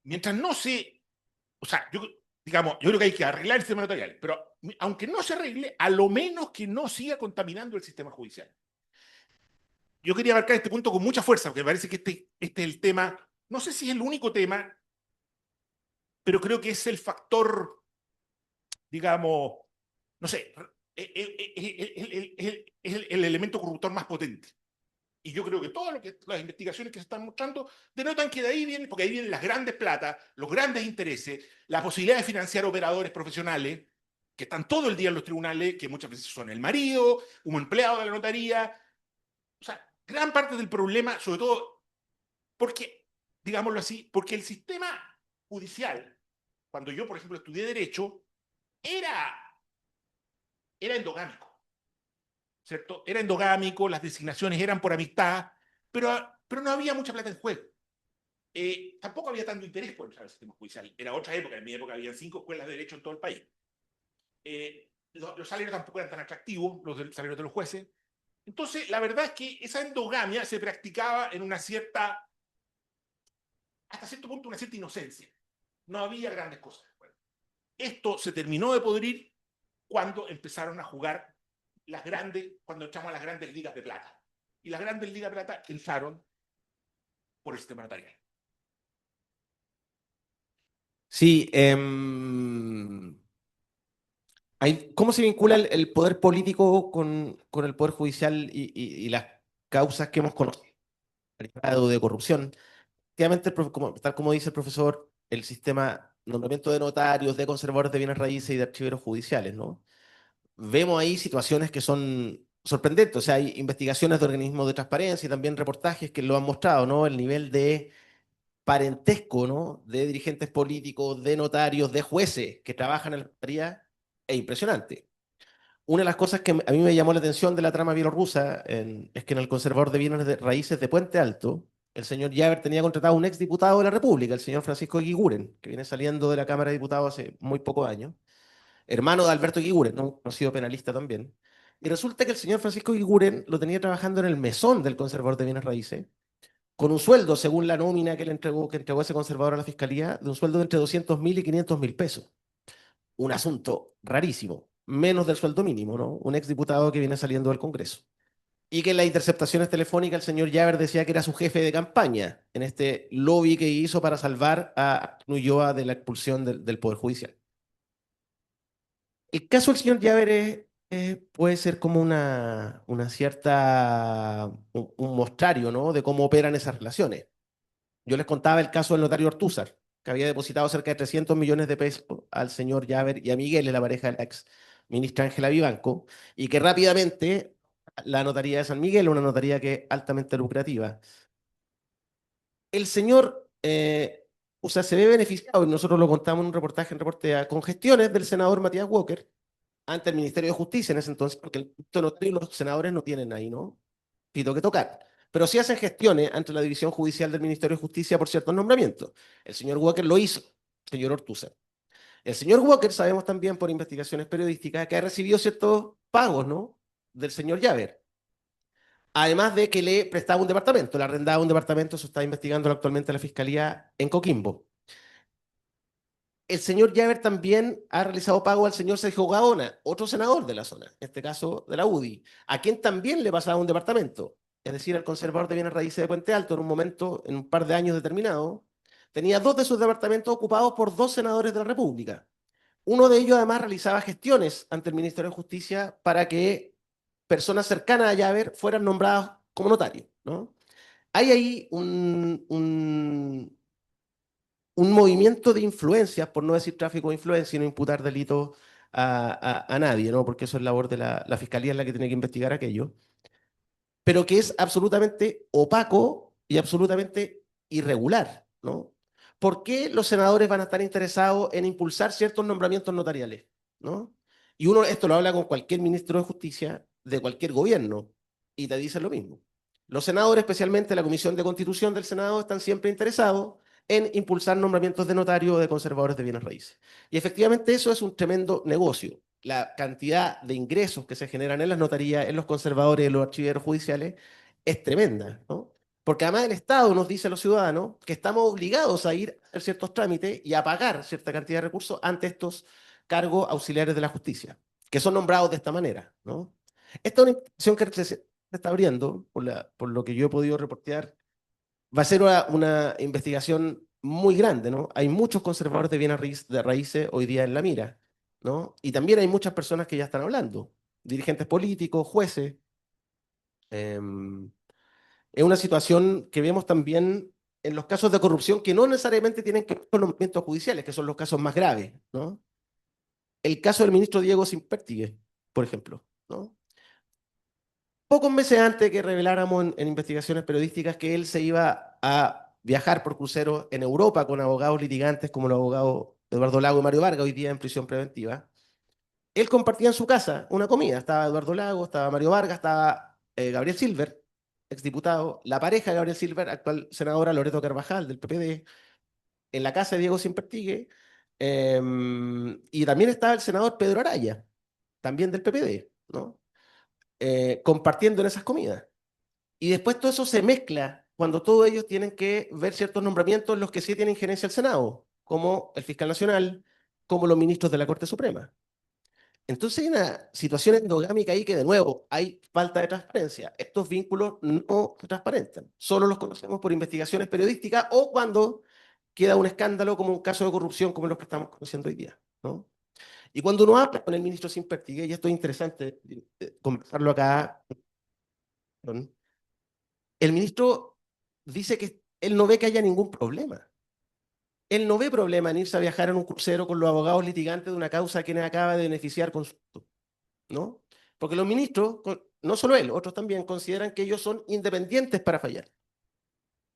Mientras no se, o sea, digamos, yo creo que hay que arreglar el sistema notarial, pero aunque no se arregle, a lo menos que no siga contaminando el sistema judicial. Yo quería abarcar este punto con mucha fuerza, porque me parece que este es el tema, no sé si es el único tema, pero creo que es el factor, digamos, no sé, el elemento corruptor más potente. Y yo creo que todas las investigaciones que se están mostrando denotan que de ahí vienen, porque ahí vienen las grandes platas, los grandes intereses, la posibilidad de financiar operadores profesionales que están todo el día en los tribunales, que muchas veces son el marido, un empleado de la notaría. O sea, gran parte del problema, sobre todo porque, digámoslo así, porque el sistema judicial, cuando yo, por ejemplo, estudié Derecho, era endogámico. ¿Cierto? Era endogámico, las designaciones eran por amistad, pero no había mucha plata en juego. Tampoco había tanto interés por entrar al sistema judicial. Era otra época, en mi época habían 5 escuelas de derecho en todo el país. Los salarios tampoco eran tan atractivos, los salarios de los jueces. Entonces, la verdad es que esa endogamia se practicaba en una cierta, hasta cierto punto, una cierta inocencia. No había grandes cosas. Bueno, esto se terminó de podrir cuando empezaron a jugar las grandes, cuando entramos a las grandes ligas de plata. Y las grandes ligas de plata entraron por el sistema notarial. Sí, ¿cómo se vincula el poder político con el poder judicial y las causas que hemos conocido de corrupción? Efectivamente, tal como dice el profesor, el sistema nombramiento de notarios, de conservadores de bienes raíces y de archiveros judiciales, ¿no? Vemos ahí situaciones que son sorprendentes. O sea, hay investigaciones de organismos de transparencia y también reportajes que lo han mostrado, ¿no? El nivel de parentesco, ¿no? De dirigentes políticos, de notarios, de jueces que trabajan en la notaría es impresionante. Una de las cosas que a mí me llamó la atención de la trama bielorrusa es que en el conservador de bienes raíces de Puente Alto, el señor Javer tenía contratado a un exdiputado de la República, el señor Francisco Eguiguren, que viene saliendo de la Cámara de Diputados hace muy pocos años, hermano de Alberto Eguiguren, ¿no? Conocido penalista también. Y resulta que el señor Francisco Eguiguren lo tenía trabajando en el mesón del conservador de bienes raíces, con un sueldo, según la nómina que entregó ese conservador a la fiscalía, de un sueldo de entre 200.000 y 500.000 pesos. Un asunto rarísimo, menos del sueldo mínimo, ¿no? Un exdiputado que viene saliendo del Congreso. Y que en las interceptaciones telefónicas el señor Javer decía que era su jefe de campaña en este lobby que hizo para salvar a Ulloa de la expulsión del Poder Judicial. El caso del señor Javer puede ser como una cierta, un mostrario, ¿no? De cómo operan esas relaciones. Yo les contaba el caso del notario Ortúzar, que había depositado cerca de 300 millones de pesos al señor Javer y a Miguel, la pareja de la ex ministra Ángela Vivanco, y que rápidamente la notaría de San Miguel, una notaría que es altamente lucrativa. El señor, o sea, se ve beneficiado, y nosotros lo contamos en un reportaje en Reportea, con gestiones del senador Matías Walker ante el Ministerio de Justicia en ese entonces, porque el notario y los senadores no tienen ahí, ¿no? Pito que tocar. Pero sí hacen gestiones ante la División Judicial del Ministerio de Justicia por ciertos nombramientos. El señor Walker lo hizo, el señor Ortúzar. El señor Walker, sabemos también por investigaciones periodísticas, que ha recibido ciertos pagos, ¿no? Del señor Javer. Además de que le prestaba un departamento, le arrendaba un departamento, eso está investigando actualmente la Fiscalía en Coquimbo. El señor Javer también ha realizado pago al señor Sergio Gaona, otro senador de la zona, en este caso de la UDI, a quien también le pasaba un departamento, es decir, el conservador de bienes raíces de Puente Alto, en un momento, en un par de años determinado, tenía 2 de sus departamentos ocupados por 2 senadores de la República. Uno de ellos además realizaba gestiones ante el Ministerio de Justicia para que personas cercanas a Javer fueran nombradas como notarios, ¿no? Hay ahí un movimiento de influencias, por no decir tráfico de influencia y no imputar delitos a nadie, ¿no? Porque eso es labor de la fiscalía, es la que tiene que investigar aquello, pero que es absolutamente opaco y absolutamente irregular, ¿no? ¿por qué los senadores van a estar interesados en impulsar ciertos nombramientos notariales? ¿No? Y uno esto lo habla con cualquier ministro de Justicia de cualquier gobierno y te dice lo mismo. Los senadores, especialmente la Comisión de Constitución del Senado, están siempre interesados en impulsar nombramientos de notario o de conservadores de bienes raíces. Y efectivamente eso es un tremendo negocio. La cantidad de ingresos que se generan en las notarías, en los conservadores, en los archiveros judiciales, es tremenda, ¿no? Porque además el Estado nos dice a los ciudadanos que estamos obligados a ir a hacer ciertos trámites y a pagar cierta cantidad de recursos ante estos cargos auxiliares de la justicia, que son nombrados de esta manera, ¿no? Esta es una institución que se está abriendo, por lo que yo he podido reportear, va a ser una investigación muy grande, ¿no? Hay muchos conservadores de bienes de raíces hoy día en la mira, ¿no? Y también hay muchas personas que ya están hablando, dirigentes políticos, jueces. em, es una situación que vemos también en los casos de corrupción que no necesariamente tienen que ver con nombramientos judiciales, que son los casos más graves, ¿no? El caso del ministro Diego Sínpertigue, por ejemplo, ¿no? Pocos meses antes de que reveláramos en investigaciones periodísticas que él se iba a viajar por crucero en Europa con abogados litigantes como los abogados Eduardo Lago y Mario Vargas, hoy día en prisión preventiva, él compartía en su casa una comida. Estaba Eduardo Lago, estaba Mario Vargas, estaba Gabriel Silver, exdiputado, la pareja de Gabriel Silver, actual senadora Loreto Carvajal del PPD, en la casa de Diego Sínpertigue, y también estaba el senador Pedro Araya, también del PPD, ¿no? Compartiendo en esas comidas. Y después todo eso se mezcla cuando todos ellos tienen que ver ciertos nombramientos en los que sí tienen injerencia el Senado, como el fiscal nacional, como los ministros de la Corte Suprema. Entonces hay una situación endogámica ahí que, de nuevo, hay falta de transparencia. Estos vínculos no se transparentan. Solo los conocemos por investigaciones periodísticas o cuando queda un escándalo como un caso de corrupción como los que estamos conociendo hoy día, ¿no? Y cuando uno habla con el ministro Sínpertigue, y esto es interesante conversarlo acá, perdón, el ministro dice que él no ve que haya ningún problema. Él no ve problema en irse a viajar en un crucero con los abogados litigantes de una causa que le acaba de beneficiar con su... ¿No? Porque los ministros, no solo él, otros también consideran que ellos son independientes para fallar.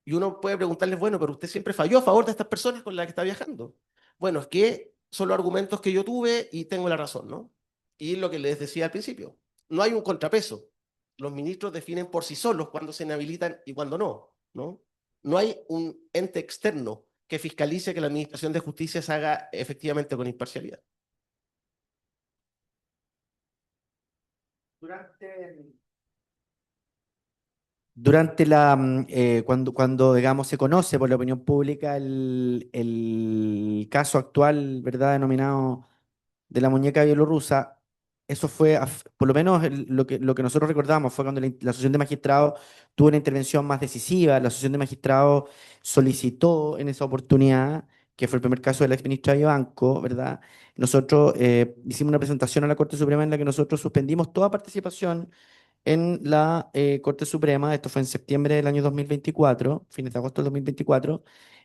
Y uno puede preguntarles, bueno, pero usted siempre falló a favor de estas personas con las que está viajando. Bueno, es que son los argumentos que yo tuve y tengo la razón, ¿no? Y lo que les decía al principio, no hay un contrapeso. Los ministros definen por sí solos cuándo se inhabilitan y cuándo no, ¿no? No hay un ente externo que fiscalice que la administración de justicia se haga efectivamente con imparcialidad. Durante cuando, digamos, se conoce por la opinión pública el caso actual, ¿verdad?, denominado de la muñeca bielorrusa, eso fue, por lo menos lo que nosotros recordamos fue cuando la Asociación de Magistrados tuvo una intervención más decisiva. La Asociación de Magistrados solicitó en esa oportunidad, que fue el primer caso de la exministra Vivanco, ¿verdad? Nosotros hicimos una presentación a la Corte Suprema en la que nosotros suspendimos toda participación en la Corte Suprema. Esto fue en septiembre del año 2024, fines de agosto del 2024,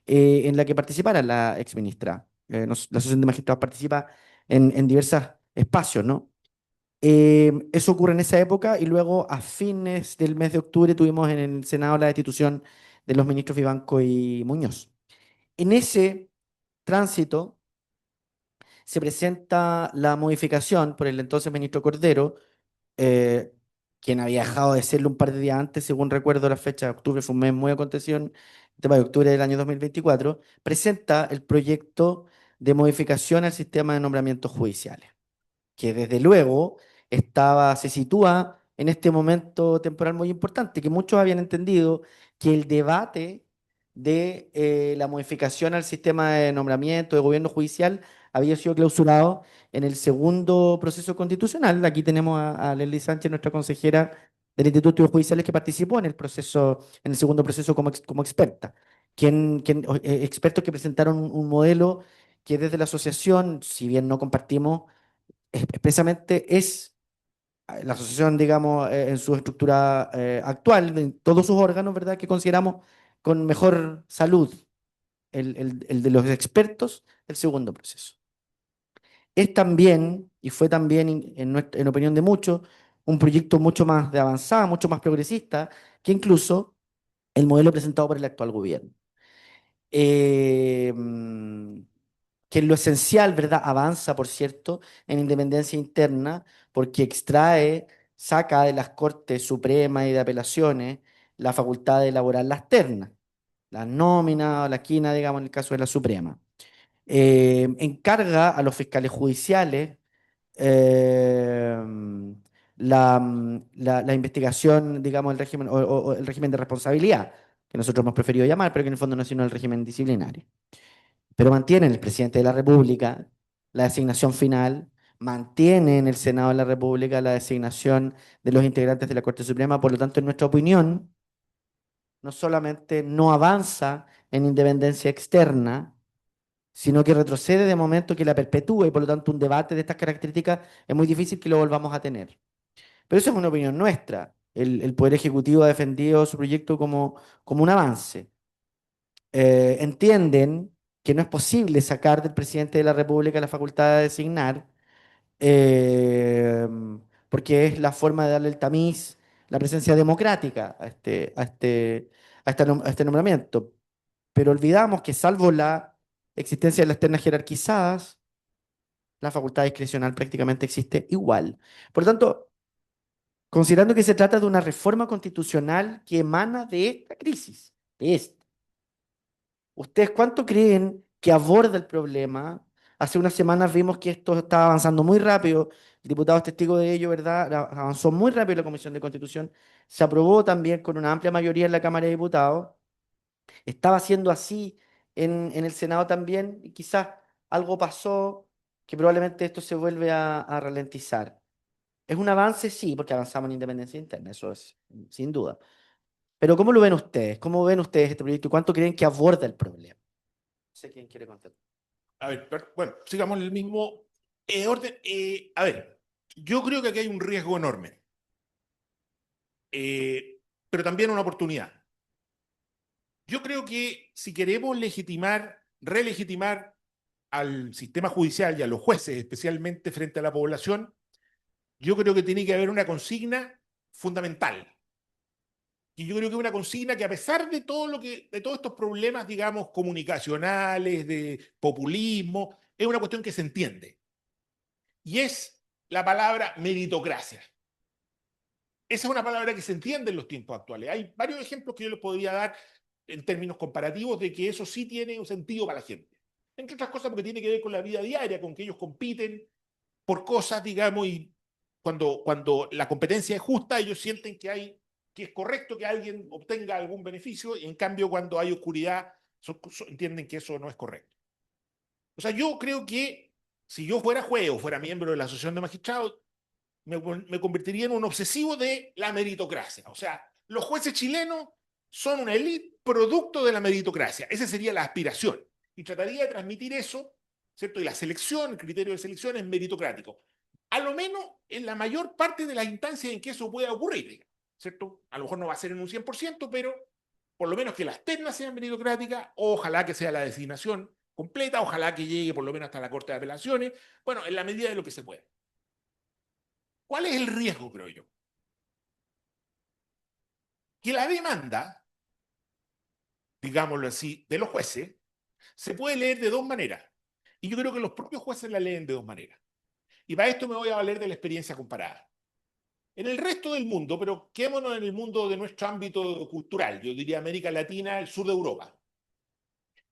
en la que participara la exministra. La Asociación de Magistrados participa en diversos espacios, ¿no? Eso ocurre en esa época y luego a fines del mes de octubre tuvimos en el Senado la destitución de los ministros Vivanco y Muñoz. En ese tránsito se presenta la modificación por el entonces ministro Cordero, eh, quien había dejado de serlo un par de días antes, según recuerdo la fecha de octubre, fue un mes muy acontecido, el tema de octubre del año 2024, presenta el proyecto de modificación al sistema de nombramientos judiciales, que desde luego se sitúa en este momento temporal muy importante, que muchos habían entendido que el debate de la modificación al sistema de nombramiento de gobierno judicial había sido clausurado en el segundo proceso constitucional. Aquí tenemos a Leslie Sánchez, nuestra consejera del Instituto de Judiciales, que participó en el proceso, en el segundo proceso como experta. Expertos que presentaron un modelo que desde la asociación, si bien no compartimos expresamente, es la asociación, digamos, en su estructura actual, en todos sus órganos, ¿verdad?, que consideramos con mejor salud, el de los expertos, el segundo proceso. Es también, y fue también, en opinión de muchos, un proyecto mucho más de avanzada, mucho más progresista, que incluso el modelo presentado por el actual gobierno. eh, mm, que en lo esencial, ¿verdad? Avanza, por cierto, en independencia interna, porque saca de las Cortes Supremas y de Apelaciones la facultad de elaborar las ternas, las nóminas o la quina, digamos, en el caso de la Suprema. Encarga a los fiscales judiciales eh, la investigación, digamos, el régimen, o el régimen de responsabilidad, que nosotros hemos preferido llamar, pero que en el fondo no es sino el régimen disciplinario. Pero mantiene en el presidente de la República la designación final, mantiene en el Senado de la República la designación de los integrantes de la Corte Suprema, por lo tanto, en nuestra opinión, no solamente no avanza en independencia externa, sino que retrocede de momento, que la perpetúa, y por lo tanto un debate de estas características es muy difícil que lo volvamos a tener. Pero eso es una opinión nuestra. El Poder Ejecutivo ha defendido su proyecto como un avance. Entienden que no es posible sacar del presidente de la República la facultad de designar, eh, porque es la forma de darle el tamiz, la presencia democrática a este nombramiento. Pero olvidamos que, salvo la existencia de las ternas jerarquizadas, la facultad discrecional prácticamente existe igual. Por lo tanto, considerando que se trata de una reforma constitucional que emana de esta crisis, de esta, ¿ustedes cuánto creen que aborda el problema? Hace unas semanas vimos que esto estaba avanzando muy rápido. El diputado es testigo de ello, ¿verdad? Avanzó muy rápido la Comisión de Constitución. Se aprobó también con una amplia mayoría en la Cámara de Diputados. Estaba siendo así en el Senado también, y quizás algo pasó que probablemente esto se vuelve a ralentizar. ¿Es un avance? Sí, porque avanzamos en independencia interna, eso es sin duda. Pero ¿cómo lo ven ustedes? ¿Cómo ven ustedes este proyecto y cuánto creen que aborda el problema? No sé quién quiere contestar. A ver, bueno, sigamos en el mismo orden. A ver, yo creo que aquí hay un riesgo enorme, pero también una oportunidad. Yo creo que si queremos relegitimar al sistema judicial y a los jueces, especialmente frente a la población, yo creo que tiene que haber una consigna fundamental. Y yo creo que es una consigna que, a pesar de de todos estos problemas, digamos, comunicacionales, de populismo, es una cuestión que se entiende. Y es la palabra meritocracia. Esa es una palabra que se entiende en los tiempos actuales. Hay varios ejemplos que yo les podría dar en términos comparativos de que eso sí tiene un sentido para la gente. Entre otras cosas porque tiene que ver con la vida diaria, con que ellos compiten por cosas, digamos, y cuando la competencia es justa, ellos sienten que es correcto que alguien obtenga algún beneficio, y en cambio cuando hay oscuridad, entienden que eso no es correcto. O sea, yo creo que si yo fuera juez o fuera miembro de la Asociación de Magistrados, me convertiría en un obsesivo de la meritocracia. O sea, los jueces chilenos son una élite producto de la meritocracia. Esa sería la aspiración. Y trataría de transmitir eso, ¿cierto? Y la selección, el criterio de selección es meritocrático. A lo menos en la mayor parte de las instancias en que eso pueda ocurrir, ¿cierto? A lo mejor no va a ser en un 100%, pero por lo menos que las ternas sean meritocráticas, ojalá que sea la designación completa, ojalá que llegue por lo menos hasta la Corte de Apelaciones, bueno, en la medida de lo que se pueda. ¿Cuál es el riesgo, creo yo? Que la demanda, digámoslo así, de los jueces, se puede leer de dos maneras. Y yo creo que los propios jueces la leen de dos maneras. Y para esto me voy a valer de la experiencia comparada. En el resto del mundo, pero quedémonos en el mundo de nuestro ámbito cultural, yo diría América Latina, el sur de Europa.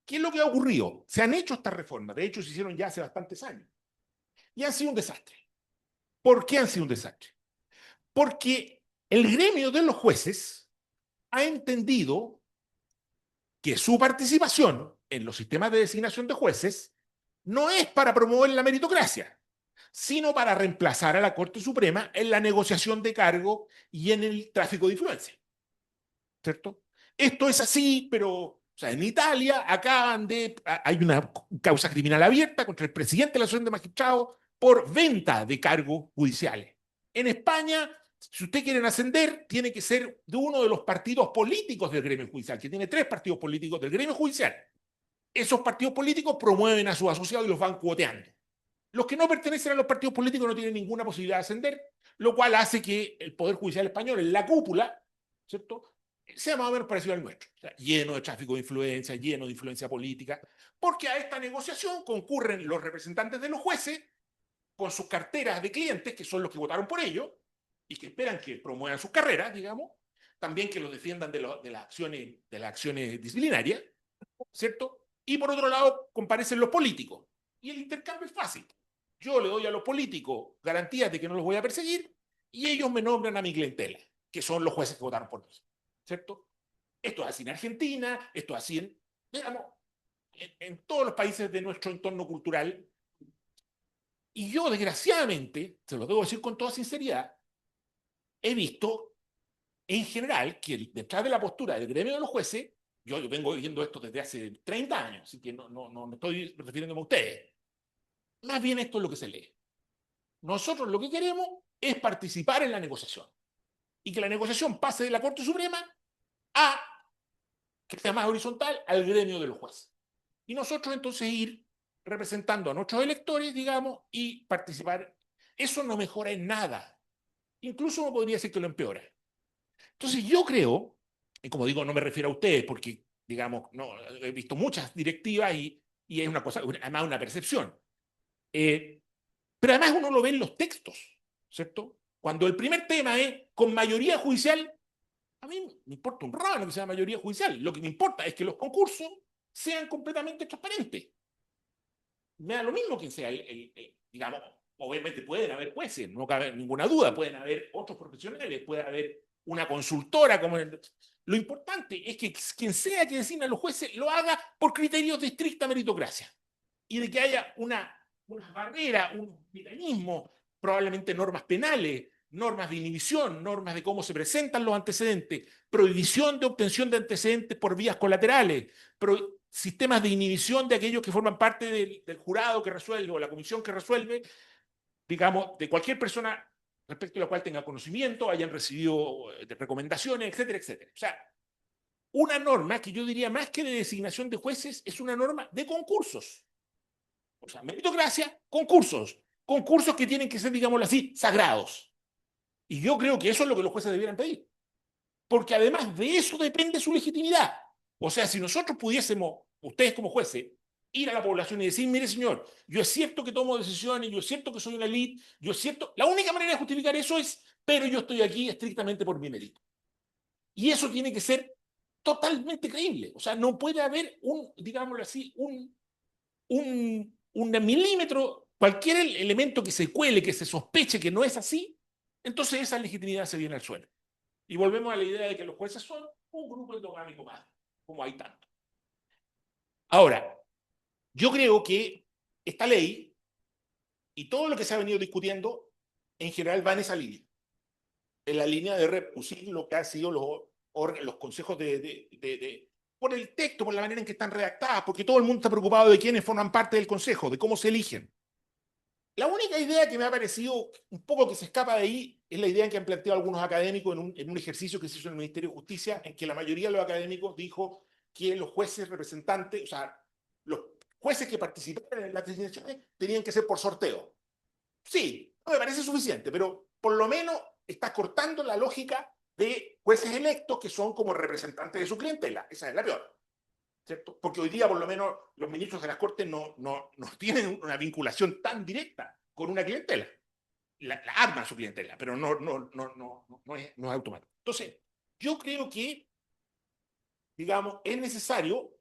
¿Qué es lo que ha ocurrido? Se han hecho estas reformas, de hecho se hicieron ya hace bastantes años, y han sido un desastre. ¿Por qué han sido un desastre? Porque el gremio de los jueces ha entendido que su participación en los sistemas de designación de jueces no es para promover la meritocracia, sino para reemplazar a la Corte Suprema en la negociación de cargo y en el tráfico de influencia. ¿Cierto? Esto es así, pero o sea, en Italia hay una causa criminal abierta contra el presidente de la Asociación de Magistrados por venta de cargos judiciales. En España, si usted quiere ascender, tiene que ser de uno de los partidos políticos del gremio judicial, que tiene 3 partidos políticos del gremio judicial. Esos partidos políticos promueven a sus asociados y los van cuoteando. Los que no pertenecen a los partidos políticos no tienen ninguna posibilidad de ascender, lo cual hace que el Poder Judicial español, en la cúpula, ¿cierto?, sea más o menos parecido al nuestro, o sea, lleno de tráfico de influencia, lleno de influencia política, porque a esta negociación concurren los representantes de los jueces con sus carteras de clientes, que son los que votaron por ellos, y que esperan que promuevan sus carreras, digamos, también que los defiendan de las acciones disciplinarias, ¿cierto? Y por otro lado, comparecen los políticos. Y el intercambio es fácil. Yo le doy a los políticos garantías de que no los voy a perseguir, y ellos me nombran a mi clientela, que son los jueces que votaron por mí, ¿cierto? Esto es así en Argentina, esto es así digamos, en todos los países de nuestro entorno cultural. Y yo, desgraciadamente, se lo debo decir con toda sinceridad, he visto en general que detrás de la postura del gremio de los jueces, yo vengo viviendo esto desde hace 30 años, así que no me estoy refiriéndome a ustedes. Más bien esto es lo que se lee. Nosotros lo que queremos es participar en la negociación y que la negociación pase de la Corte Suprema a, que sea más horizontal, al gremio de los jueces. Y nosotros entonces ir representando a nuestros electores, digamos, y participar. Eso no mejora en nada. Incluso no podría decir que lo empeora. Entonces yo creo, y como digo, no me refiero a ustedes, porque, digamos, no, he visto muchas directivas y es una cosa, además una percepción. Pero además uno lo ve en los textos, ¿cierto? Cuando el primer tema es con mayoría judicial, a mí me importa un rábano que sea mayoría judicial. Lo que me importa es que los concursos sean completamente transparentes. Me da lo mismo quien sea digamos, obviamente pueden haber jueces, no cabe ninguna duda, pueden haber otros profesionales, puede haber una consultora. Lo importante es que quien sea que designa a los jueces lo haga por criterios de estricta meritocracia y de que haya una barrera, un mecanismo, probablemente normas penales, normas de inhibición, normas de cómo se presentan los antecedentes, prohibición de obtención de antecedentes por vías colaterales, sistemas de inhibición de aquellos que forman parte del jurado que resuelve o la comisión que resuelve, digamos, de cualquier persona respecto a la cual tenga conocimiento, hayan recibido recomendaciones, etcétera, etcétera. O sea, una norma que yo diría más que de designación de jueces es una norma de concursos. O sea, meritocracia, concursos. Concursos que tienen que ser, digámoslo así, sagrados. Y yo creo que eso es lo que los jueces debieran pedir. Porque además de eso depende su legitimidad. O sea, si nosotros pudiésemos, ustedes como jueces, ir a la población y decir, mire señor, yo es cierto que tomo decisiones, yo es cierto que soy una elite, yo es cierto, la única manera de justificar eso es, pero yo estoy aquí estrictamente por mi mérito. Y eso tiene que ser totalmente creíble. O sea, no puede haber digámoslo así, un milímetro, cualquier elemento que se cuele, que se sospeche que no es así, entonces esa legitimidad se viene al suelo. Y volvemos a la idea de que los jueces son un grupo endogámico más, como hay tanto. Ahora, yo creo que esta ley y todo lo que se ha venido discutiendo en general va en esa línea. En la línea de reproducir lo que han sido los consejos por el texto, por la manera en que están redactadas, porque todo el mundo está preocupado de quiénes forman parte del consejo, de cómo se eligen. La única idea que me ha parecido un poco que se escapa de ahí es la idea que han planteado algunos académicos en un ejercicio que se hizo en el Ministerio de Justicia, en que la mayoría de los académicos dijo que los jueces representantes, o sea, los jueces que participaran en las designaciones tenían que ser por sorteo. Sí, no me parece suficiente, pero por lo menos está cortando la lógica de jueces electos que son como representantes de su clientela. Esa es la peor, ¿cierto? Porque hoy día, por lo menos, los ministros de las Cortes no tienen una vinculación tan directa con una clientela. La arman su clientela, pero no es automático. Entonces, yo creo que, digamos, es necesario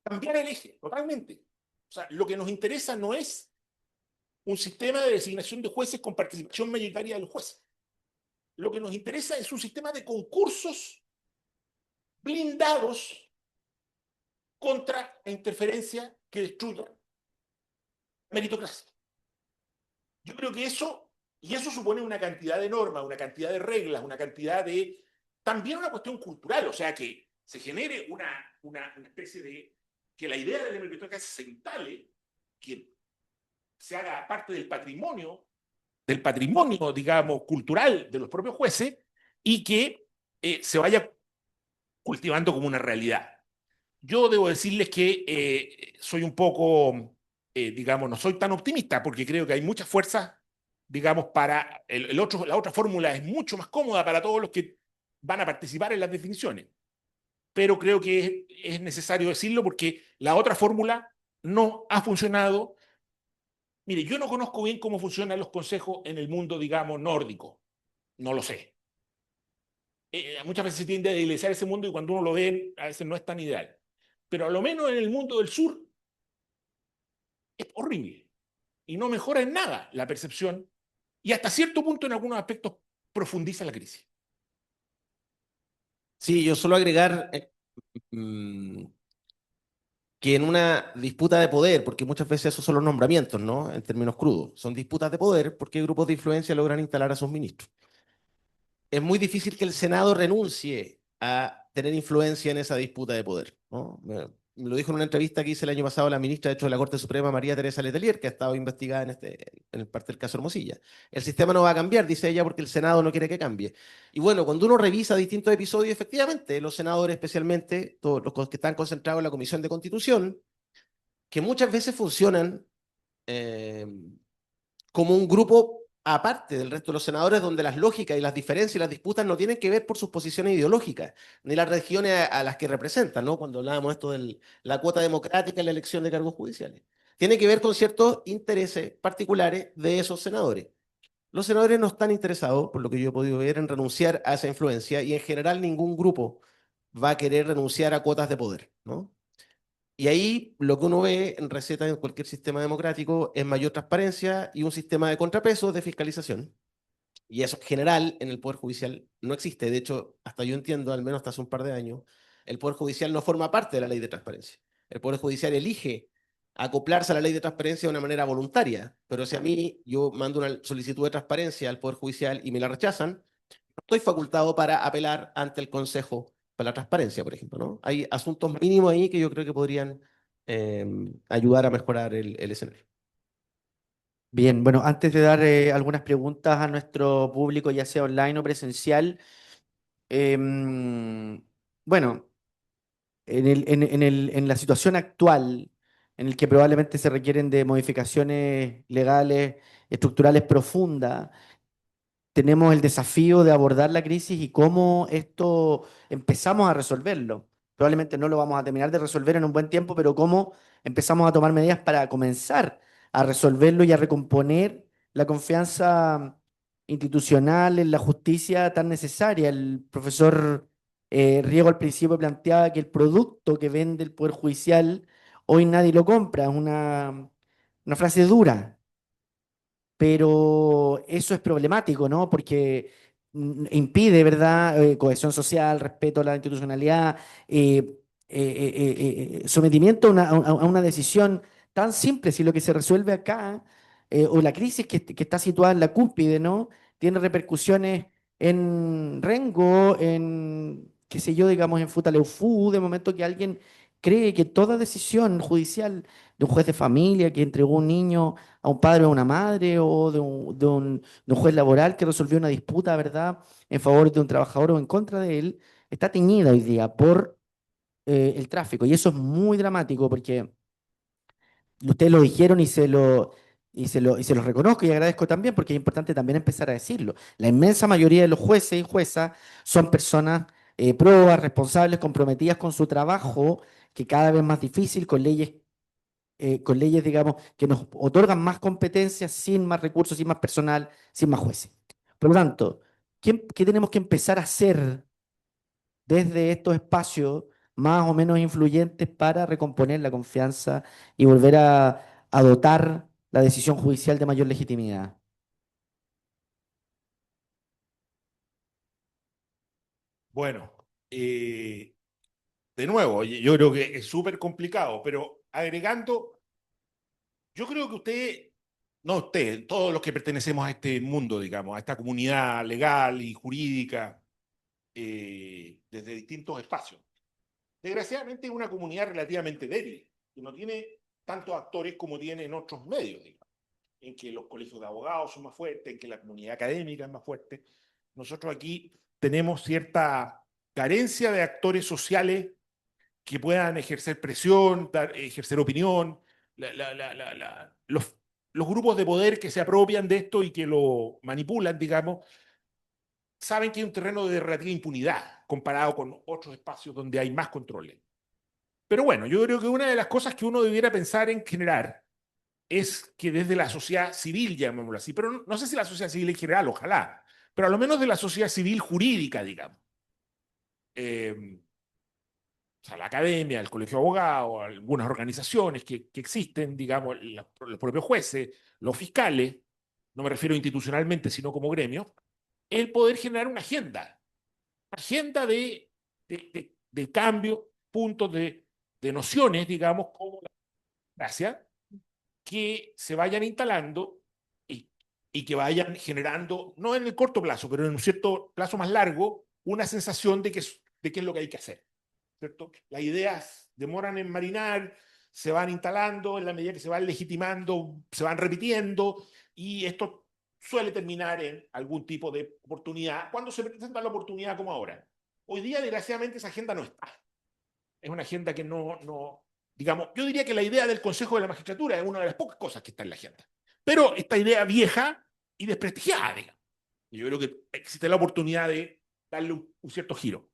cambiar el eje totalmente. O sea, lo que nos interesa no es un sistema de designación de jueces con participación mayoritaria de los jueces. Lo que nos interesa es un sistema de concursos blindados contra la interferencia que destruya la meritocracia. Yo creo que eso supone una cantidad de normas, una cantidad de reglas, una cantidad de... También una cuestión cultural, o sea, que se genere una especie de... que la idea de la meritocracia se instale, que se haga parte del patrimonio, digamos, cultural de los propios jueces y que se vaya cultivando como una realidad. Yo debo decirles que soy un poco, digamos, no soy tan optimista porque creo que hay muchas fuerzas, digamos, para la otra fórmula es mucho más cómoda para todos los que van a participar en las definiciones. Pero creo que es necesario decirlo porque la otra fórmula no ha funcionado. Mire, yo no conozco bien cómo funcionan los consejos en el mundo, digamos, nórdico. No lo sé. Muchas veces se tiende a idealizar ese mundo y cuando uno lo ve, a veces no es tan ideal. Pero a lo menos en el mundo del sur es horrible y no mejora en nada la percepción y hasta cierto punto en algunos aspectos profundiza la crisis. Sí, yo solo agregar mm, que en una disputa de poder, porque muchas veces esos son los nombramientos, ¿no? En términos crudos, son disputas de poder porque grupos de influencia logran instalar a sus ministros. Es muy difícil que el Senado renuncie a tener influencia en esa disputa de poder, ¿no? Me lo dijo en una entrevista que hice el año pasado la ministra, de hecho, de la Corte Suprema, María Teresa Letelier, que ha estado investigada en el parte del caso Hermosilla. El sistema no va a cambiar, dice ella, porque el Senado no quiere que cambie. Y bueno, cuando uno revisa distintos episodios, efectivamente, los senadores, especialmente todos los que están concentrados en la Comisión de Constitución, que muchas veces funcionan eh, como un grupo aparte del resto de los senadores, donde las lógicas y las diferencias y las disputas no tienen que ver por sus posiciones ideológicas, ni las regiones a las que representan, ¿no? Cuando hablábamos esto de la cuota democrática en la elección de cargos judiciales. Tiene que ver con ciertos intereses particulares de esos senadores. Los senadores no están interesados, por lo que yo he podido ver, en renunciar a esa influencia y en general ningún grupo va a querer renunciar a cuotas de poder, ¿no? Y ahí lo que uno ve en recetas en cualquier sistema democrático es mayor transparencia y un sistema de contrapesos de fiscalización. Y eso en general en el Poder Judicial no existe. De hecho, hasta yo entiendo, al menos hasta hace un par de años, el Poder Judicial no forma parte de la ley de transparencia. El Poder Judicial elige acoplarse a la ley de transparencia de una manera voluntaria. Pero si a mí yo mando una solicitud de transparencia al Poder Judicial y me la rechazan, no estoy facultado para apelar ante el Consejo para la Transparencia, por ejemplo, ¿no? Hay asuntos mínimos ahí que yo creo que podrían ayudar a mejorar el escenario. Bien, bueno, antes de dar algunas preguntas a nuestro público, ya sea online o presencial, bueno, en la situación actual, en el que probablemente se requieren de modificaciones legales, estructurales profundas, tenemos el desafío de abordar la crisis y cómo esto empezamos a resolverlo. Probablemente no lo vamos a terminar de resolver en un buen tiempo, pero cómo empezamos a tomar medidas para comenzar a resolverlo y a recomponer la confianza institucional en la justicia tan necesaria. El profesor Riego al principio planteaba que el producto que vende el Poder Judicial hoy nadie lo compra. Es una frase dura, pero eso es problemático, ¿no? Porque impide, ¿verdad? Cohesión social, respeto a la institucionalidad, sometimiento a una decisión tan simple. Si lo que se resuelve acá, o la crisis que está situada en la cúspide, ¿no? Tiene repercusiones en Rengo, en, qué sé yo, digamos, en Futaleufú, de momento que alguien cree que toda decisión judicial de un juez de familia que entregó un niño a un padre o a una madre, o de un juez laboral que resolvió una disputa, ¿verdad?, en favor de un trabajador o en contra de él, está teñida hoy día por el tráfico. Y eso es muy dramático porque ustedes lo dijeron y se lo reconozco y agradezco también, porque es importante también empezar a decirlo. La inmensa mayoría de los jueces y juezas son personas probas, responsables, comprometidas con su trabajo, que cada vez más difícil, con leyes, digamos, que nos otorgan más competencias, sin más recursos, sin más personal, sin más jueces. Por lo tanto, ¿qué tenemos que empezar a hacer desde estos espacios más o menos influyentes para recomponer la confianza y volver a dotar la decisión judicial de mayor legitimidad? Bueno, de nuevo, yo creo que es súper complicado, pero agregando, yo creo que usted, no usted, todos los que pertenecemos a este mundo, digamos, a esta comunidad legal y jurídica, desde distintos espacios. Desgraciadamente es una comunidad relativamente débil, que no tiene tantos actores como tiene en otros medios, digamos, en que los colegios de abogados son más fuertes, en que la comunidad académica es más fuerte. Nosotros aquí tenemos cierta carencia de actores sociales que puedan ejercer presión, ejercer opinión, los grupos de poder que se apropian de esto y que lo manipulan, digamos, saben que hay un terreno de relativa impunidad comparado con otros espacios donde hay más controles. Pero bueno, yo creo que una de las cosas que uno debiera pensar en generar es que desde la sociedad civil, llamémoslo así, pero no sé si la sociedad civil en general, ojalá, pero a lo menos de la sociedad civil jurídica, digamos, o sea, la academia, el colegio de abogados, algunas organizaciones que existen, digamos, los propios jueces, los fiscales, no me refiero institucionalmente, sino como gremio, el poder generar una agenda de cambio, puntos de nociones, digamos, como la democracia, que se vayan instalando y que vayan generando, no en el corto plazo, pero en un cierto plazo más largo, una sensación de qué es lo que hay que hacer. ¿Cierto? Las ideas demoran en marinar, se van instalando, en la medida que se van legitimando, se van repitiendo, y esto suele terminar en algún tipo de oportunidad, cuando se presenta la oportunidad como ahora. Hoy día, desgraciadamente, esa agenda no está. Es una agenda que digamos, yo diría que la idea del Consejo de la Magistratura es una de las pocas cosas que está en la agenda. Pero esta idea vieja y desprestigiada, digamos. Y yo creo que existe la oportunidad de darle un cierto giro.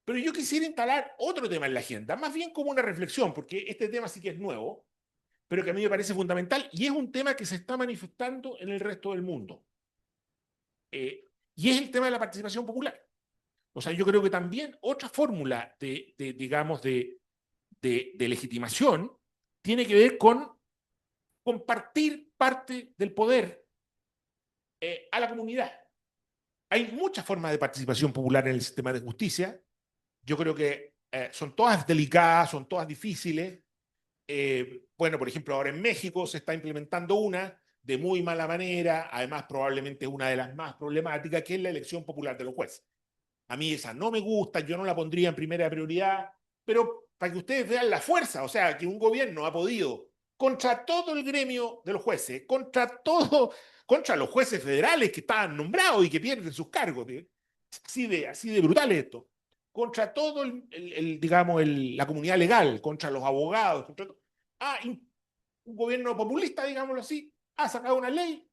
Pero yo quisiera instalar otro tema en la agenda, más bien como una reflexión, porque este tema sí que es nuevo, pero que a mí me parece fundamental y es un tema que se está manifestando en el resto del mundo. Y es el tema de la participación popular. O sea, yo creo que también otra fórmula digamos, de legitimación tiene que ver con compartir parte del poder a la comunidad. Hay muchas formas de participación popular en el sistema de justicia. Yo creo que son todas delicadas, son todas difíciles. Bueno, por ejemplo, ahora en México se está implementando una de muy mala manera, además probablemente una de las más problemáticas, que es la elección popular de los jueces. A mí esa no me gusta, yo no la pondría en primera prioridad, pero para que ustedes vean la fuerza, o sea, que un gobierno ha podido, contra todo el gremio de los jueces, contra los jueces federales que estaban nombrados y que pierden sus cargos, así de brutal esto, contra todo digamos, la comunidad legal, contra los abogados, un gobierno populista, digámoslo así, ha sacado una ley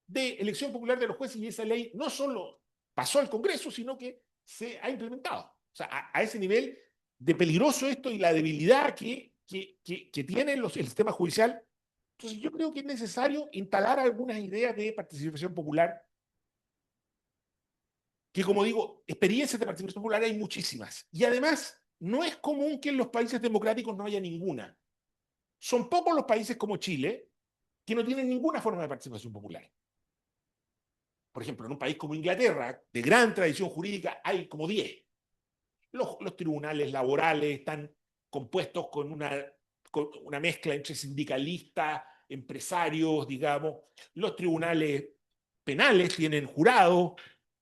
de elección popular de los jueces y esa ley no solo pasó al Congreso, sino que se ha implementado. O sea, a ese nivel de peligroso esto y la debilidad que tiene el sistema judicial. Entonces yo creo que es necesario instalar algunas ideas de participación popular, que como digo, experiencias de participación popular hay muchísimas. Y además, no es común que en los países democráticos no haya ninguna. Son pocos los países como Chile que no tienen ninguna forma de participación popular. Por ejemplo, en un país como Inglaterra, de gran tradición jurídica, hay como 10. Los tribunales laborales están compuestos con una mezcla entre sindicalistas, empresarios, digamos. Los tribunales penales tienen jurados,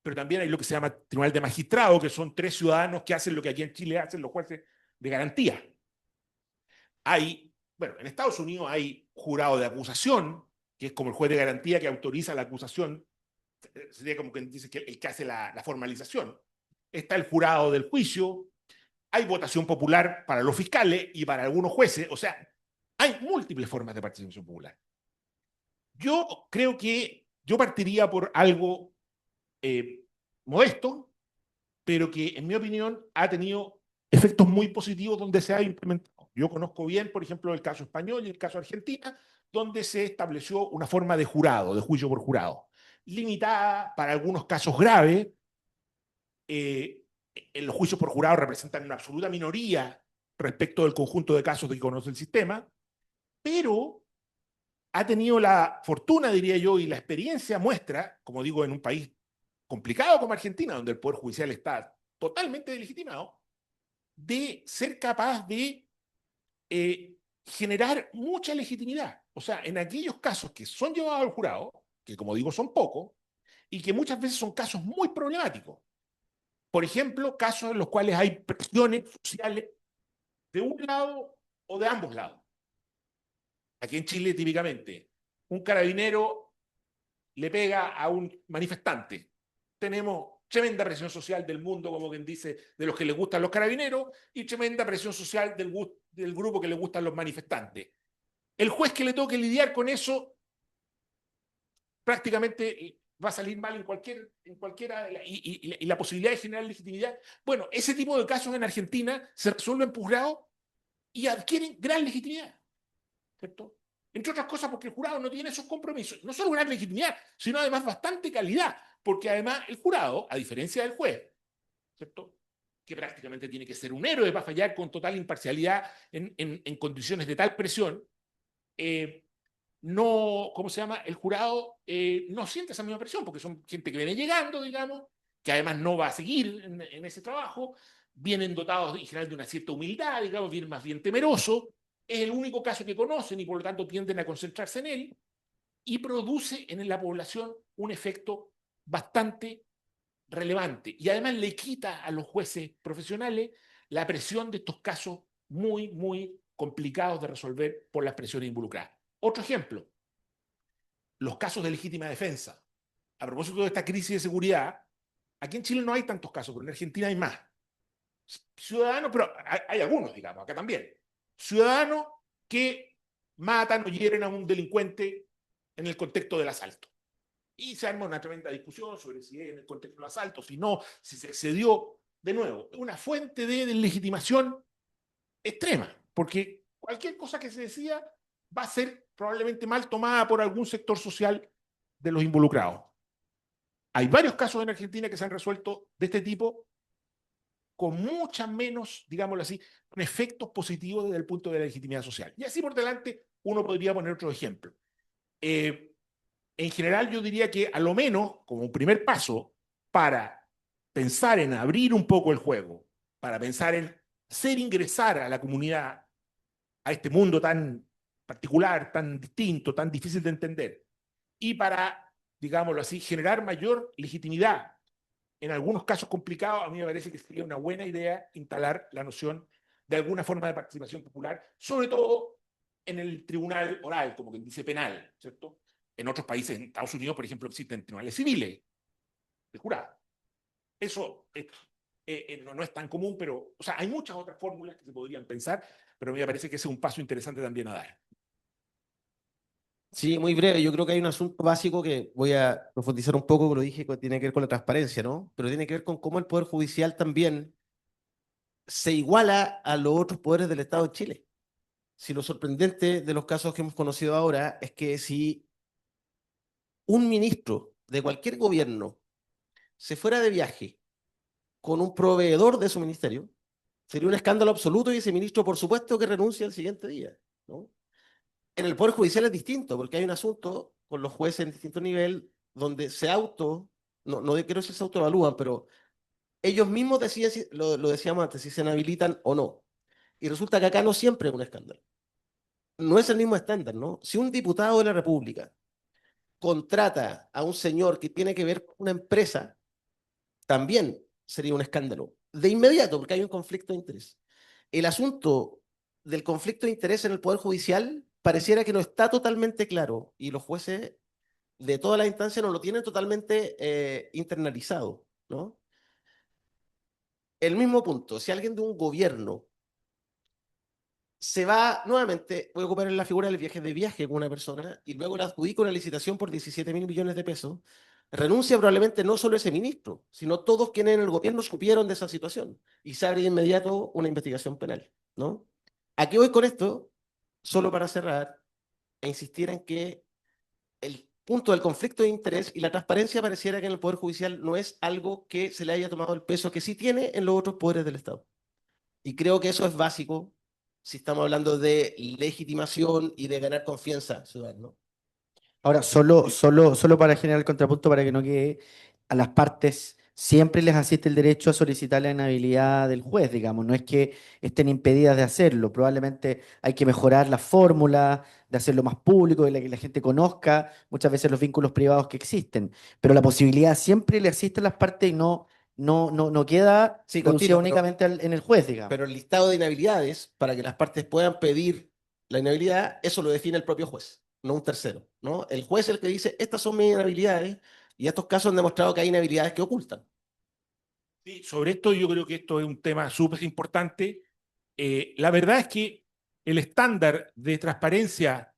pero también hay lo que se llama tribunal de magistrado, que son 3 ciudadanos que hacen lo que aquí en Chile hacen los jueces de garantía. Bueno, en Estados Unidos hay jurado de acusación, que es como el juez de garantía que autoriza la acusación, sería como que dice que el que hace la formalización. Está el jurado del juicio, hay votación popular para los fiscales y para algunos jueces, o sea, hay múltiples formas de participación popular. Yo creo que yo partiría por algo modesto, pero que en mi opinión ha tenido efectos muy positivos donde se ha implementado. Yo conozco bien, por ejemplo, el caso español y el caso Argentina, donde se estableció una forma de jurado, de juicio por jurado, limitada para algunos casos graves. Los juicios por jurado representan una absoluta minoría respecto del conjunto de casos que conoce el sistema, pero ha tenido la fortuna, diría yo, y la experiencia muestra, como digo, en un país complicado como Argentina, donde el Poder Judicial está totalmente delegitimado, de ser capaz de generar mucha legitimidad. O sea, en aquellos casos que son llevados al jurado, que como digo son pocos, y que muchas veces son casos muy problemáticos. Por ejemplo, casos en los cuales hay presiones sociales de un lado o de ambos lados. Aquí en Chile, típicamente, un carabinero le pega a un manifestante. Tenemos tremenda presión social del mundo, como quien dice, de los que les gustan los carabineros, y tremenda presión social del grupo que le gustan los manifestantes. El juez que le toque lidiar con eso prácticamente va a salir mal en cualquiera, y la posibilidad de generar legitimidad. Bueno, ese tipo de casos en Argentina se resuelven por jurado y adquieren gran legitimidad, ¿cierto? Entre otras cosas porque el jurado no tiene esos compromisos, no solo gran legitimidad, sino además bastante calidad, porque además el jurado, a diferencia del juez, ¿cierto?, que prácticamente tiene que ser un héroe para fallar con total imparcialidad en condiciones de tal presión, no, ¿cómo se llama? El jurado no siente esa misma presión, porque son gente que viene llegando, digamos, que además no va a seguir en ese trabajo, vienen dotados en general de una cierta humildad, digamos, vienen más bien temerosos, es el único caso que conocen y por lo tanto tienden a concentrarse en él, y produce en la población un efecto bastante relevante. Y además le quita a los jueces profesionales la presión de estos casos muy, muy complicados de resolver por las presiones involucradas. Otro ejemplo, los casos de legítima defensa. A propósito de esta crisis de seguridad, aquí en Chile no hay tantos casos, pero en Argentina hay más. Ciudadanos, pero hay algunos, digamos, acá también. Ciudadanos que matan o hieren a un delincuente en el contexto del asalto. Y se arma una tremenda discusión sobre si es en el contexto del asalto, si no, si se excedió. De nuevo, una fuente de legitimación extrema, porque cualquier cosa que se decida va a ser probablemente mal tomada por algún sector social de los involucrados. Hay varios casos en Argentina que se han resuelto de este tipo con muchas menos, digámoslo así, con efectos positivos desde el punto de la legitimidad social. Y así por delante uno podría poner otro ejemplo. En general yo diría que a lo menos como un primer paso para pensar en abrir un poco el juego, para pensar en hacer ingresar a la comunidad a este mundo tan particular, tan distinto, tan difícil de entender, y para, digámoslo así, generar mayor legitimidad en algunos casos complicados, a mí me parece que sería una buena idea instalar la noción de alguna forma de participación popular, sobre todo en el tribunal oral, como quien dice penal, ¿cierto? En otros países, en Estados Unidos, por ejemplo, existen tribunales civiles de jurado. Eso no es tan común, pero, o sea, hay muchas otras fórmulas que se podrían pensar, pero a mí me parece que ese es un paso interesante también a dar. Sí, muy breve. Yo creo que hay un asunto básico que voy a profundizar un poco, que lo dije, que tiene que ver con la transparencia, ¿no? Pero tiene que ver con cómo el Poder Judicial también se iguala a los otros poderes del Estado de Chile. Si lo sorprendente de los casos que hemos conocido ahora es que si un ministro de cualquier gobierno se fuera de viaje con un proveedor de su ministerio, sería un escándalo absoluto y ese ministro, por supuesto, que renuncia al siguiente día, ¿no? En el Poder Judicial es distinto, porque hay un asunto con los jueces en distinto nivel donde no quiero decir se autoevalúan, pero ellos mismos deciden, lo decíamos antes, si se inhabilitan o no. Y resulta que acá no siempre es un escándalo. No es el mismo estándar, ¿no? Si un diputado de la República contrata a un señor que tiene que ver con una empresa, también sería un escándalo. De inmediato, porque hay un conflicto de interés. El asunto del conflicto de interés en el Poder Judicial pareciera que no está totalmente claro y los jueces de toda la instancia no lo tienen totalmente internalizado, ¿no? El mismo punto, si alguien de un gobierno se va, nuevamente, voy a ocupar la figura del viaje de viaje con una persona y luego le adjudica una licitación por 17.000 millones de pesos, renuncia probablemente no solo ese ministro, sino todos quienes en el gobierno supieron de esa situación y se abre de inmediato una investigación penal, ¿no? ¿A qué voy con esto? Solo para cerrar e insistir en que el punto del conflicto de interés y la transparencia pareciera que en el Poder Judicial no es algo que se le haya tomado el peso que sí tiene en los otros poderes del Estado. Y creo que eso es básico si estamos hablando de legitimación y de ganar confianza ciudadana, ¿no? Ahora, solo para generar el contrapunto, para que no quede, a las partes siempre les asiste el derecho a solicitar la inhabilidad del juez, digamos, no es que estén impedidas de hacerlo, probablemente hay que mejorar la fórmula, de hacerlo más público, de que la gente conozca muchas veces los vínculos privados que existen, pero la posibilidad siempre le asiste a las partes y no queda Sí, reducida contigo, únicamente en el juez, digamos. pero el listado de inhabilidades, para que las partes puedan pedir la inhabilidad, eso lo define el propio juez, no un tercero, ¿no? El juez es el que dice, estas son mis inhabilidades, y estos casos han demostrado que hay inhabilidades que ocultan. Sí, sobre esto yo creo que esto es un tema súper importante. La verdad es que el estándar de transparencia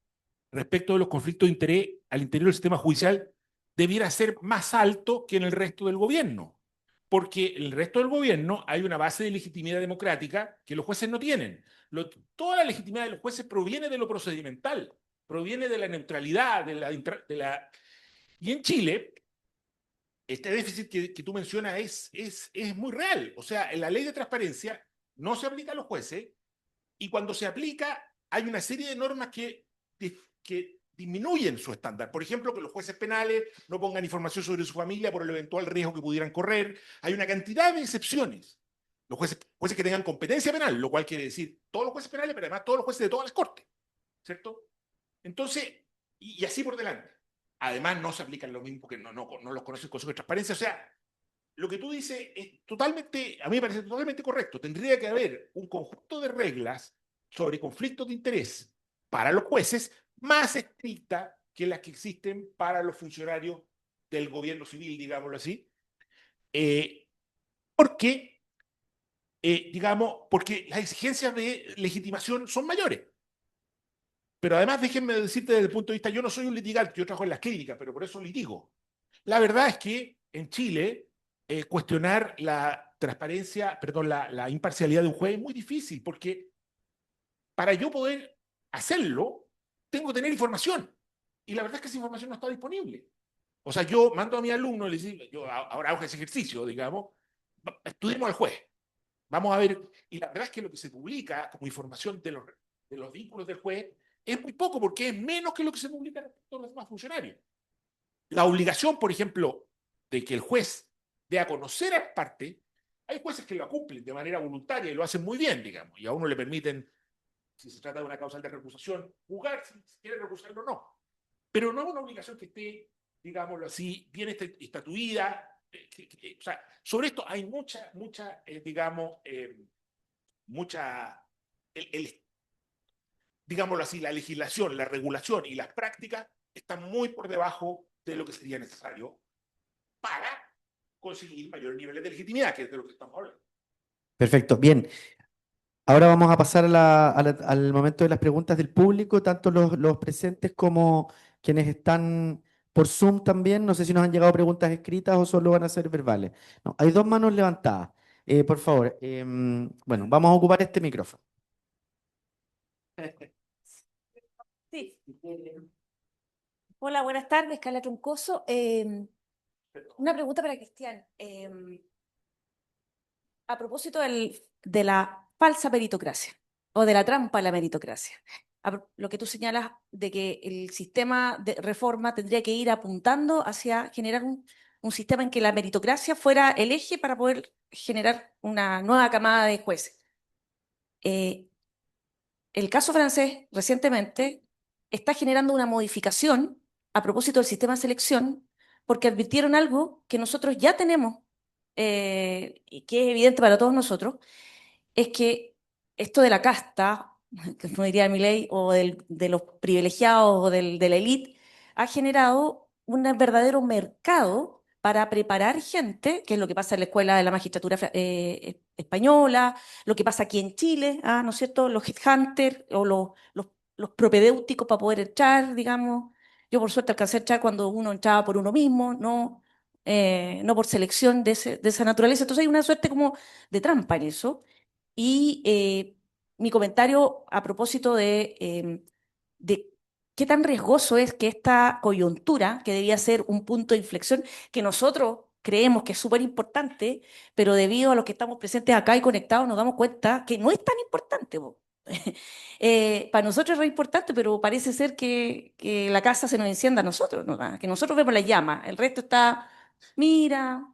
respecto de los conflictos de interés al interior del sistema judicial debiera ser más alto que en el resto del gobierno, porque en el resto del gobierno hay una base de legitimidad democrática que los jueces no tienen. Toda la legitimidad de los jueces proviene de lo procedimental, proviene de la neutralidad, Y en Chile, este déficit que tú mencionas es muy real. O sea, en la ley de transparencia no se aplica a los jueces y cuando se aplica hay una serie de normas que disminuyen su estándar. Por ejemplo, que los jueces penales no pongan información sobre su familia por el eventual riesgo que pudieran correr. Hay una cantidad de excepciones. Los jueces que tengan competencia penal, lo cual quiere decir todos los jueces penales, pero además todos los jueces de todas las cortes, ¿cierto? Entonces, y así por delante. Además, no se aplican lo mismo porque no los conoce el Consejo de Transparencia. O sea, lo que tú dices es totalmente, a mí me parece totalmente correcto. Tendría que haber un conjunto de reglas sobre conflictos de interés para los jueces más estricta que las que existen para los funcionarios del gobierno civil, digámoslo así, porque, porque las exigencias de legitimación son mayores. Pero además, déjenme decirte desde el punto de vista, yo no soy un litigante, yo trabajo en las clínicas, pero por eso litigo. La verdad es que en Chile cuestionar la transparencia, perdón, la imparcialidad de un juez es muy difícil, porque para yo poder hacerlo, tengo que tener información. Y la verdad es que esa información no está disponible. O sea, yo mando a mi alumno, le digo, yo ahora hago ese ejercicio, digamos, estudiemos al juez. Vamos a ver, y la verdad es que lo que se publica como información de los vínculos del juez es muy poco, porque es menos que lo que se publica respecto a los demás funcionarios. La obligación, por ejemplo, de que el juez dé a conocer a las partes, hay jueces que lo cumplen de manera voluntaria y lo hacen muy bien, digamos, y a uno le permiten, si se trata de una causal de recusación, juzgar si quiere recusarlo o no. Pero no es una obligación que esté, digámoslo así, bien estatuida. O sea, sobre esto hay mucha, digamos, mucha, digámoslo así, la legislación, la regulación y las prácticas están muy por debajo de lo que sería necesario para conseguir mayores niveles de legitimidad, que es de lo que estamos hablando. Perfecto, bien. Ahora vamos a pasar al momento de las preguntas del público, tanto los presentes como quienes están por Zoom también. No sé si nos han llegado preguntas escritas o solo van a ser verbales. No, hay dos manos levantadas. Por favor, bueno, vamos a ocupar este micrófono. Sí. Hola, buenas tardes, Carla Troncoso. Una pregunta para Cristian. A propósito de la falsa meritocracia o de la trampa a la meritocracia. Lo que tú señalas de que el sistema de reforma tendría que ir apuntando hacia generar un sistema en que la meritocracia fuera el eje para poder generar una nueva camada de jueces. El caso francés recientemente está generando una modificación a propósito del sistema de selección porque advirtieron algo que nosotros ya tenemos y que es evidente para todos nosotros, es que esto de la casta, como diría Milei, o de los privilegiados o de la élite, ha generado un verdadero mercado para preparar gente, que es lo que pasa en la escuela de la magistratura española, lo que pasa aquí en Chile, ¿no es cierto? Los headhunters o los propedéuticos para poder entrar, digamos. Yo por suerte alcancé a entrar cuando uno entraba por uno mismo, no por selección de esa naturaleza. Entonces hay una suerte como de trampa en eso. Y mi comentario a propósito de qué tan riesgoso es que esta coyuntura, que debía ser un punto de inflexión, que nosotros creemos que es súper importante, pero debido a los que estamos presentes acá y conectados nos damos cuenta que no es tan importante. Para nosotros es re importante, pero parece ser que la casa se nos encienda a nosotros, ¿no? Que nosotros vemos la llama, el resto está, mira,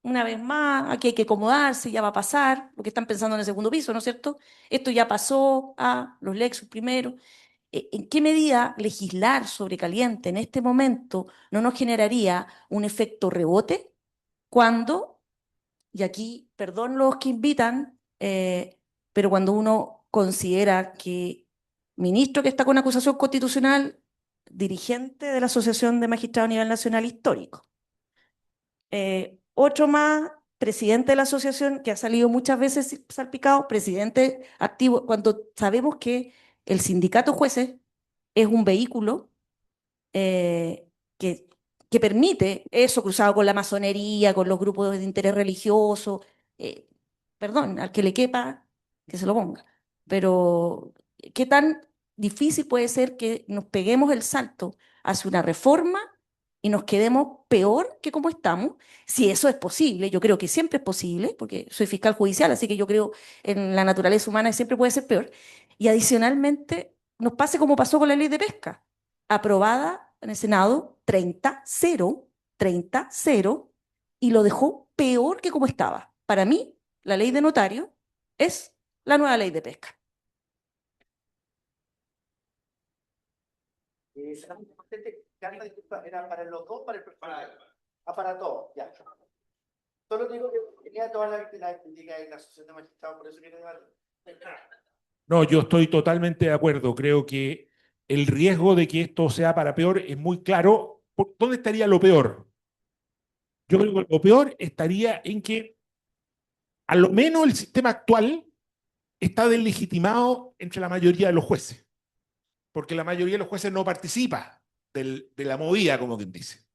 una vez más, aquí hay que acomodarse, ya va a pasar, lo que están pensando en el segundo piso, ¿no es cierto? Esto ya pasó a los Lexus primero. ¿En qué medida legislar sobre caliente en este momento no nos generaría un efecto rebote cuando, y aquí, perdón los que invitan, pero cuando uno considera que ministro que está con acusación constitucional, dirigente de la Asociación de Magistrados a nivel nacional histórico, otro más, presidente de la asociación, que ha salido muchas veces salpicado, presidente activo, cuando sabemos que el sindicato jueces es un vehículo que que permite eso cruzado con la masonería, con los grupos de interés religioso, eh, perdón, al que le quepa, que se lo ponga. Pero, ¿qué tan difícil puede ser que nos peguemos el salto hacia una reforma y nos quedemos peor que como estamos? Si eso es posible, yo creo que siempre es posible, porque soy fiscal judicial, así que yo creo en la naturaleza humana y siempre puede ser peor. Y adicionalmente, nos pase como pasó con la ley de pesca, aprobada en el Senado 30-0, 30-0, y lo dejó peor que como estaba. Para mí, la ley de notario es la nueva ley de pesca. Carla, disculpa, ¿era para los dos, para el personal? Ah, para todos, ya. Solo digo que tenía toda la crítica de la Asociación de Magistrados, por eso quiero debatir. No, yo estoy totalmente de acuerdo. Creo que el riesgo de que esto sea para peor es muy claro. ¿Dónde estaría lo peor? Yo creo que lo peor estaría en que a lo menos el sistema actual está deslegitimado entre la mayoría de los jueces, porque la mayoría de los jueces no participa de la movida, como quien dice.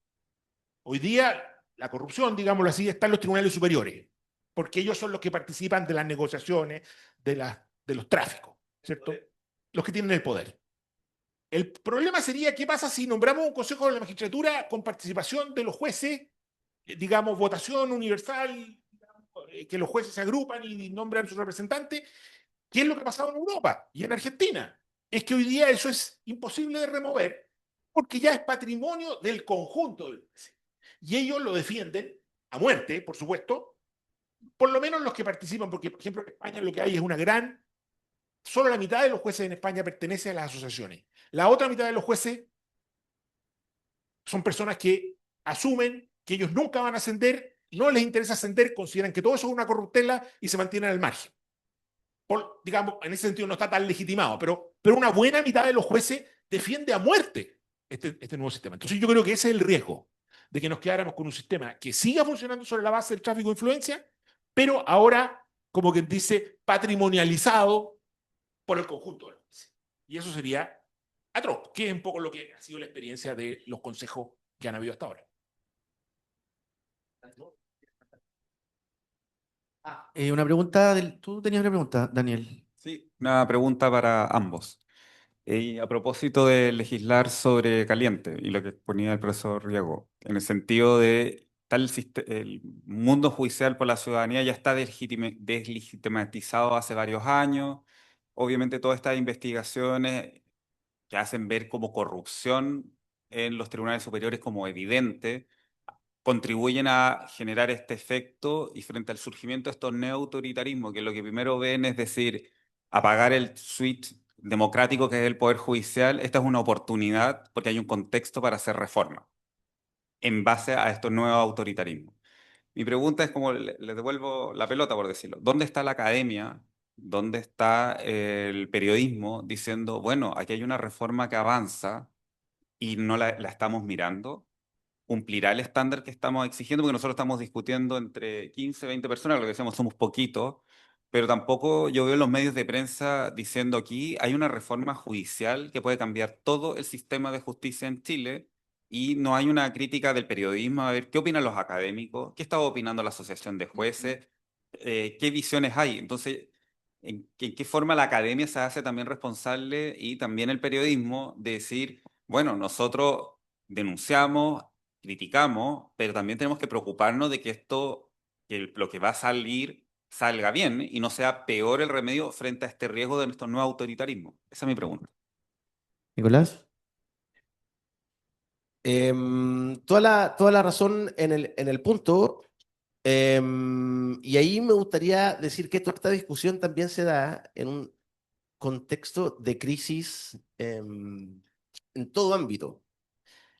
Hoy día la corrupción, digámoslo así, está en los tribunales superiores, porque ellos son los que participan de las negociaciones, de los tráficos, ¿cierto? Los que tienen el poder. El problema sería qué pasa si nombramos un consejo de la magistratura con participación de los jueces, digamos, votación universal, que los jueces se agrupan y nombran sus representantes. ¿Qué es lo que ha pasado en Europa y en Argentina? Es que hoy día eso es imposible de remover porque ya es patrimonio del conjunto del jueces. Y ellos lo defienden a muerte, por supuesto, por lo menos los que participan, porque, por ejemplo, en España lo que hay es una gran... Solo la mitad de los jueces en España pertenece a las asociaciones. La otra mitad de los jueces son personas que asumen que ellos nunca van a ascender, no les interesa ascender, consideran que todo eso es una corruptela y se mantienen al margen. Digamos, en ese sentido no está tan legitimado, pero una buena mitad de los jueces defiende a muerte este nuevo sistema. Entonces yo creo que ese es el riesgo, de que nos quedáramos con un sistema que siga funcionando sobre la base del tráfico de influencia, pero ahora, como quien dice, patrimonializado por el conjunto de los jueces. Y eso sería atroz, que es un poco lo que ha sido la experiencia de los consejos que han habido hasta ahora. Una pregunta, tú tenías una pregunta, Daniel. Sí, una pregunta para ambos. Y a propósito de legislar sobre caliente y lo que ponía el profesor Riego, en el sentido de el mundo judicial por la ciudadanía ya está deslegitimatizado hace varios años. Obviamente todas estas investigaciones que hacen ver como corrupción en los tribunales superiores como evidente, contribuyen a generar este efecto y frente al surgimiento de estos neoautoritarismos, que lo que primero ven es decir, apagar el switch democrático que es el Poder Judicial, esta es una oportunidad porque hay un contexto para hacer reforma en base a estos nuevos autoritarismos. Mi pregunta es como le devuelvo la pelota, por decirlo. ¿Dónde está la academia? ¿Dónde está el periodismo diciendo, bueno, aquí hay una reforma que avanza y no la estamos mirando? ¿Cumplirá el estándar que estamos exigiendo? Porque nosotros estamos discutiendo entre 15, 20 personas, lo que decíamos, somos poquitos, pero tampoco yo veo en los medios de prensa diciendo aquí hay una reforma judicial que puede cambiar todo el sistema de justicia en Chile y no hay una crítica del periodismo, a ver qué opinan los académicos, qué está opinando la Asociación de Jueces, qué visiones hay. Entonces, en qué forma la academia se hace también responsable y también el periodismo de decir, bueno, nosotros denunciamos, criticamos, pero también tenemos que preocuparnos de que esto, que lo que va a salir, salga bien y no sea peor el remedio frente a este riesgo de nuestro nuevo autoritarismo. Esa es mi pregunta. Nicolás. Toda la razón en el punto. Y ahí me gustaría decir que toda esta discusión también se da en un contexto de crisis en todo ámbito.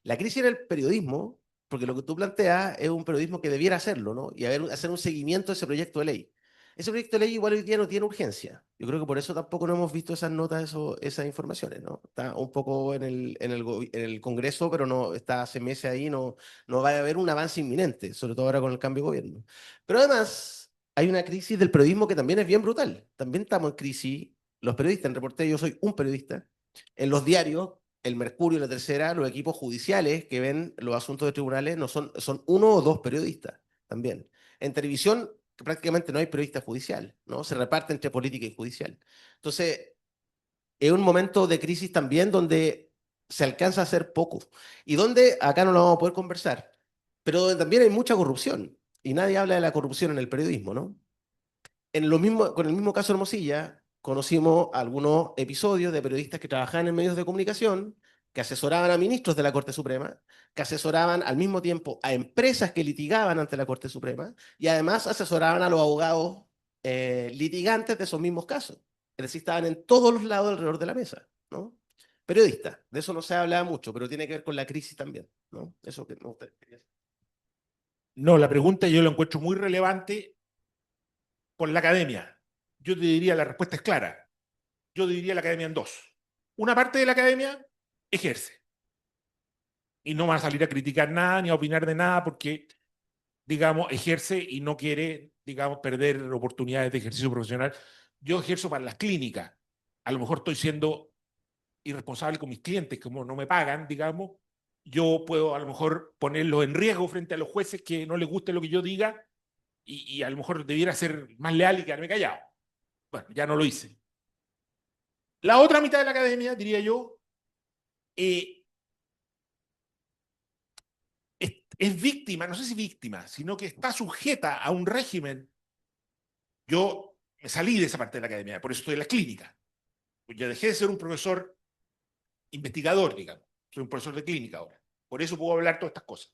La crisis en el periodismo, porque lo que tú planteas es un periodismo que debiera hacerlo, ¿no? Y hacer un seguimiento de ese proyecto de ley. Ese proyecto de ley igual hoy día no tiene urgencia. Yo creo que por eso tampoco no hemos visto esas notas, esas informaciones, ¿no? Está un poco en el Congreso, pero no está hace meses ahí, no va a haber un avance inminente, sobre todo ahora con el cambio de gobierno. Pero además hay una crisis del periodismo que también es bien brutal. También estamos en crisis, los periodistas, en Reportero, yo soy un periodista, en los diarios el Mercurio y la Tercera, los equipos judiciales que ven los asuntos de tribunales no son uno o dos periodistas también. En televisión prácticamente no hay periodista judicial, ¿no? Se reparte entre política y judicial. Entonces, es un momento de crisis también donde se alcanza a hacer poco y donde acá no lo vamos a poder conversar, pero donde también hay mucha corrupción y nadie habla de la corrupción en el periodismo, ¿no? Con el mismo caso Hermosilla, conocimos algunos episodios de periodistas que trabajaban en medios de comunicación, que asesoraban a ministros de la Corte Suprema, que asesoraban al mismo tiempo a empresas que litigaban ante la Corte Suprema y además asesoraban a los abogados litigantes de esos mismos casos. Es decir, estaban en todos los lados alrededor de la mesa, ¿no? Periodistas, de eso no se habla mucho, pero tiene que ver con la crisis también, ¿no? Eso que me gustaría decir. No, la pregunta yo la encuentro muy relevante con la academia. Yo te diría, la respuesta es clara. Yo dividiría la academia en dos. Una parte de la academia ejerce. Y no van a salir a criticar nada ni a opinar de nada porque, digamos, ejerce y no quiere, digamos, perder oportunidades de ejercicio profesional. Yo ejerzo para las clínicas. A lo mejor estoy siendo irresponsable con mis clientes, como no me pagan, digamos. Yo puedo a lo mejor ponerlos en riesgo frente a los jueces que no les guste lo que yo diga y a lo mejor debiera ser más leal y quedarme callado. Bueno, ya no lo hice. La otra mitad de la academia, diría yo, es víctima, no sé si víctima, sino que está sujeta a un régimen. Yo me salí de esa parte de la academia, por eso estoy en la clínica. Yo dejé de ser un profesor investigador, digamos. Soy un profesor de clínica ahora. Por eso puedo hablar todas estas cosas.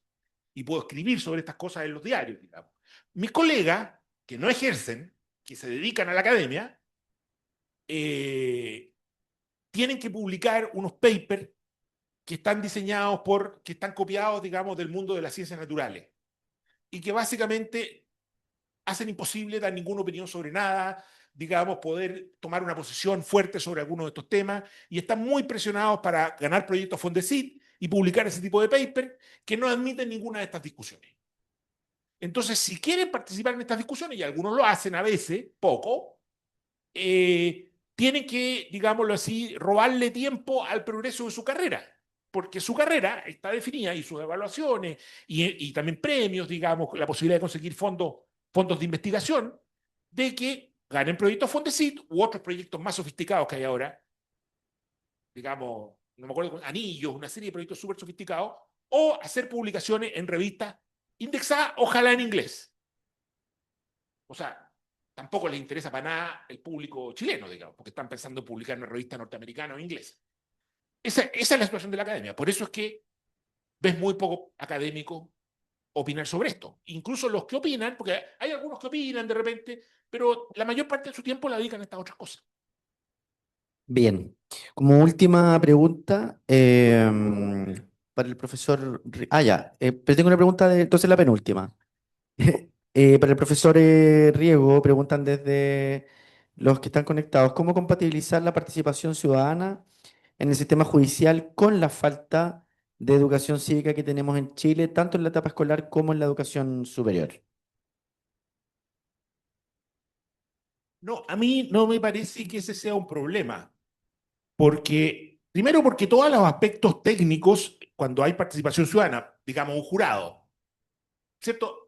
Y puedo escribir sobre estas cosas en los diarios, digamos. Mis colegas, que no ejercen, que se dedican a la academia, tienen que publicar unos papers que están diseñados que están copiados, digamos, del mundo de las ciencias naturales. Y que básicamente hacen imposible dar ninguna opinión sobre nada, digamos, poder tomar una posición fuerte sobre algunos de estos temas, y están muy presionados para ganar proyectos Fondesit y publicar ese tipo de paper que no admiten ninguna de estas discusiones. Entonces, si quieren participar en estas discusiones, y algunos lo hacen a veces, poco, tienen que, digámoslo así, robarle tiempo al progreso de su carrera, porque su carrera está definida y sus evaluaciones y también premios, digamos, la posibilidad de conseguir fondos de investigación, de que ganen proyectos Fondesit u otros proyectos más sofisticados que hay ahora, digamos, no me acuerdo, Anillos, una serie de proyectos súper sofisticados, o hacer publicaciones en revistas indexadas, ojalá en inglés. O sea, tampoco les interesa para nada el público chileno, digamos, porque están pensando en publicar en una revista norteamericana o inglesa. Esa es la situación de la academia. Por eso es que ves muy poco académico opinar sobre esto. Incluso los que opinan, porque hay algunos que opinan de repente, pero la mayor parte de su tiempo la dedican a estas otras cosas. Bien, como última pregunta, para el profesor... ya, pero tengo una pregunta entonces la penúltima. Para el profesor Riego, preguntan desde los que están conectados, ¿cómo compatibilizar la participación ciudadana en el sistema judicial con la falta de educación cívica que tenemos en Chile, tanto en la etapa escolar como en la educación superior? No, a mí no me parece que ese sea un problema, porque, primero porque todos los aspectos técnicos, cuando hay participación ciudadana, digamos un jurado, ¿cierto?